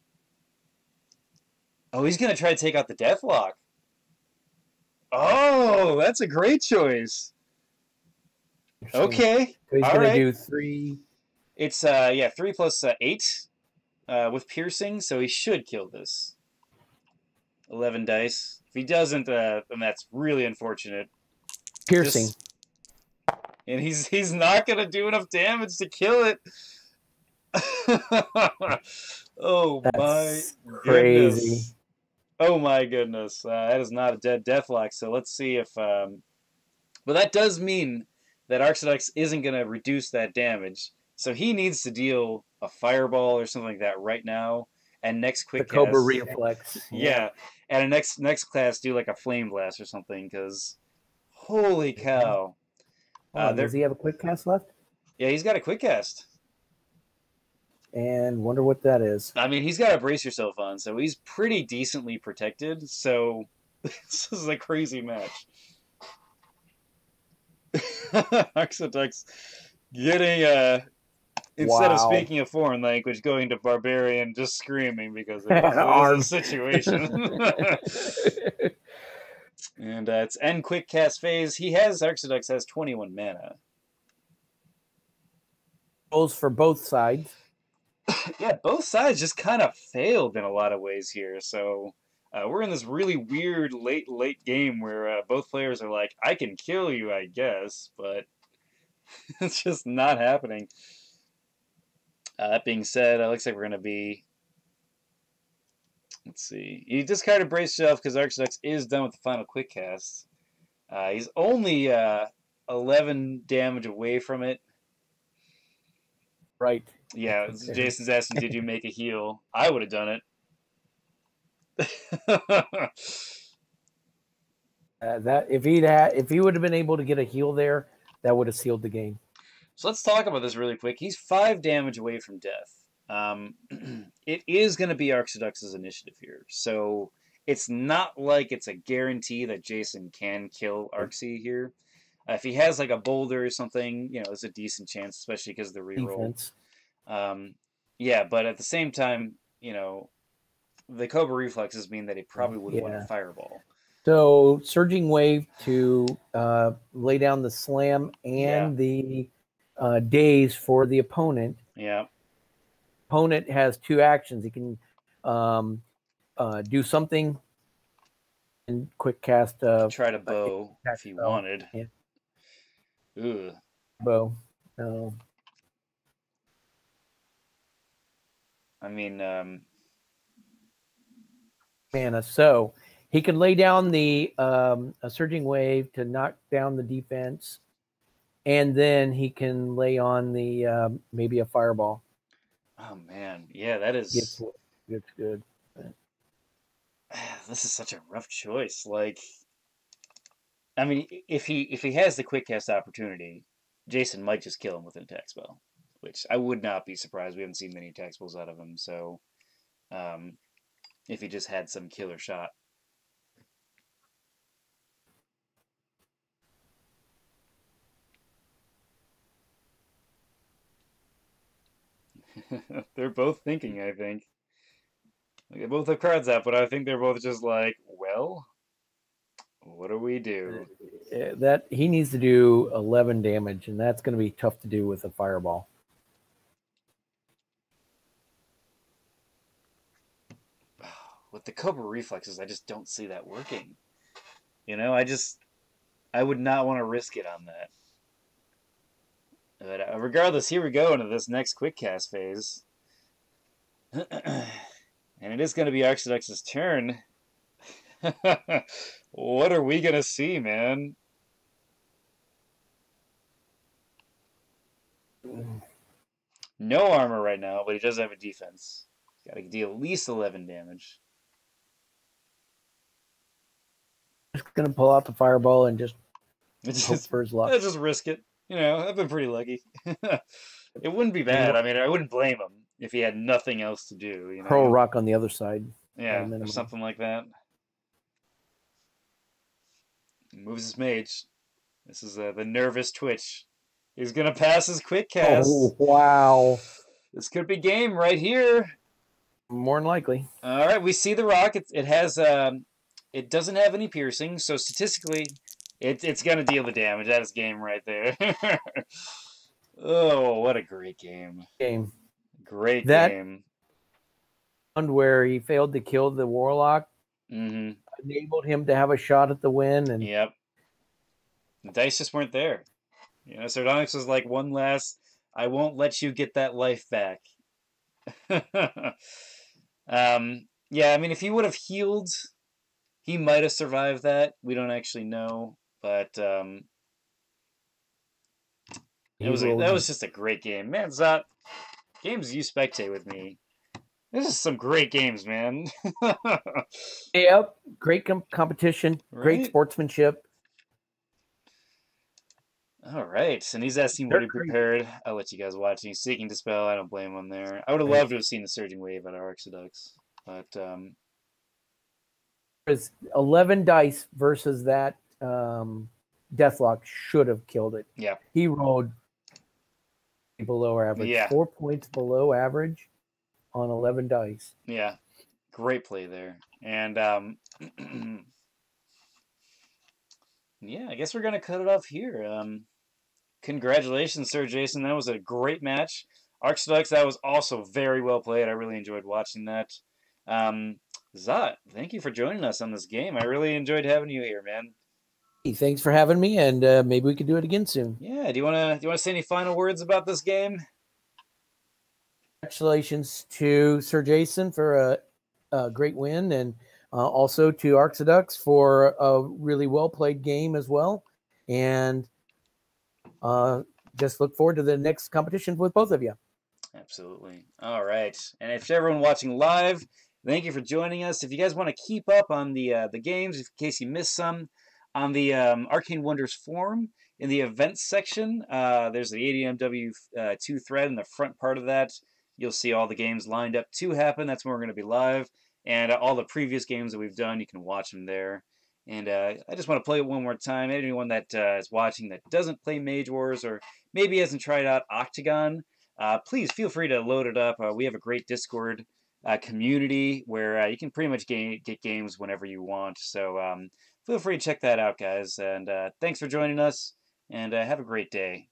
C: Oh, he's going to try to take out the Deathlock. Oh, that's a great choice. Okay.
B: So he's going to do 3.
C: It's 3 plus 8 with piercing, so he should kill this. 11 dice. If he doesn't, then that's really unfortunate.
B: Piercing.
C: And he's not going to do enough damage to kill it. Oh, that's my
B: crazy.
C: Goodness. Oh my goodness. That is not a dead Deathlock, so let's see if... But that does mean that Arxiducs isn't going to reduce that damage, so he needs to deal a Fireball or something like that right now, and next quick cast...
B: Cobra Reflex.
C: Yeah, and a next class do like a Flame Blast or something, because holy cow.
B: Does he have a quick cast left?
C: Yeah, he's got a quick cast.
B: And wonder what that is.
C: I mean, he's got to brace yourself on, so he's pretty decently protected. So this is a crazy match. Arxiducs getting instead of speaking a foreign language, going to barbarian, just screaming because of the situation. And it's end quick cast phase. Arxiducs has 21 mana.
B: Goes for both sides.
C: Yeah, both sides just kind of failed in a lot of ways here. So we're in this really weird late game where both players are like, I can kill you, I guess, but it's just not happening. That being said, it looks like we're going to be... Let's see. You discarded Brace Yourself because Arxiducs is done with the final quick cast. He's only 11 damage away from it.
B: Right.
C: Yeah, Jason's asking, did you make a heal? I would have done it.
B: That if he would have been able to get a heal there, that would have sealed the game.
C: So let's talk about this really quick. He's 5 damage away from death. It is going to be Arxiducs' initiative here, so it's not like it's a guarantee that Jason can kill Arxie here. If he has like a boulder or something, there's a decent chance, especially because of the reroll. Yeah, but at the same time, the Cobra Reflexes mean that he probably would want a Fireball.
B: So Surging Wave to lay down the slam and the daze for the opponent.
C: Yeah.
B: Opponent has 2 actions. He can do something and quick cast.
C: Try to bow if he wanted.
B: Yeah.
C: Ugh.
B: Bow. No.
C: I mean,
B: mana. So he can lay down the a Surging Wave to knock down the defense, and then he can lay on the maybe a Fireball.
C: Oh man, yeah, that is.
B: It's good.
C: This is such a rough choice. Like, I mean, if he has the quick cast opportunity, Jason might just kill him with an attack spell, which I would not be surprised. We haven't seen many attack spells out of him, so if he just had some killer shot. They're both thinking, I think. They both have cards out, but I think they're both just like, well, what do we do?
B: That he needs to do 11 damage, and that's going to be tough to do with a Fireball.
C: with the Cobra reflexes, I just don't see that working. You know, I would not want to risk it on that. But regardless, here we go into this next quick cast phase. And it is going to be Arxiducs' turn. What are we going to see, man? No armor right now, but he does have a defense. He's got to deal at least 11 damage.
B: Just gonna pull out the fireball and just hope for his luck.
C: Just risk it. You know, I've been pretty lucky. It wouldn't be bad. I mean, I wouldn't blame him if he had nothing else to do. You know?
B: Hurl rock on the other side.
C: Yeah, or something like that. He moves his mage. This is the nervous twitch. He's gonna pass his quick cast.
B: Oh wow!
C: This could be game right here.
B: More than likely.
C: All right, we see the rock. It has it doesn't have any piercing, so statistically, it's gonna deal the damage. That is game right there. Oh, what a great game! Great game.
B: One where he failed to kill the warlock enabled him to have a shot at the win. And
C: yep, the dice just weren't there. You know, SirJasonCrage was like, one last, I won't let you get that life back. Yeah, I mean, if he would have healed, he might have survived that. We don't actually know, but that was just a great game, man. Zot, games you spectate with me. This is some great games, man.
B: Yep, great competition,
C: right?
B: Great sportsmanship.
C: All right, and he's asking what he prepared. I'll let you guys watch. He's seeking Dispel. I don't blame him there. I would have loved to have seen the Surging Wave out of Arxiducs, but
B: there's 11 dice versus that Deathlock should have killed it.
C: Yeah,
B: he rolled below average.
C: Yeah,
B: 4 points below average on 11 dice.
C: Yeah, great play there, and yeah, I guess we're gonna cut it off here. Congratulations, Sir Jason. That was a great match. Arxiducs, that was also very well played. I really enjoyed watching that. Zot, thank you for joining us on this game. I really enjoyed having you here, man.
B: Hey, thanks for having me, and maybe we could do it again soon.
C: Yeah. Do you wanna say any final words about this game?
B: Congratulations to Sir Jason for a great win, and also to Arxiducs for a really well played game as well. And just look forward to the next competition with both of you.
C: Absolutely. All right. And if everyone watching live, thank you for joining us. If you guys want to keep up on the games, in case you missed some, on the Arcane Wonders forum, in the events section, there's the ADMW 2 thread in the front part of that. You'll see all the games lined up to happen. That's when we're going to be live. And all the previous games that we've done, you can watch them there. And I just want to play it one more time. Anyone that is watching that doesn't play Mage Wars or maybe hasn't tried out Octagon, please feel free to load it up. We have a great Discord community where you can pretty much get games whenever you want. So feel free to check that out, guys. And thanks for joining us, and have a great day.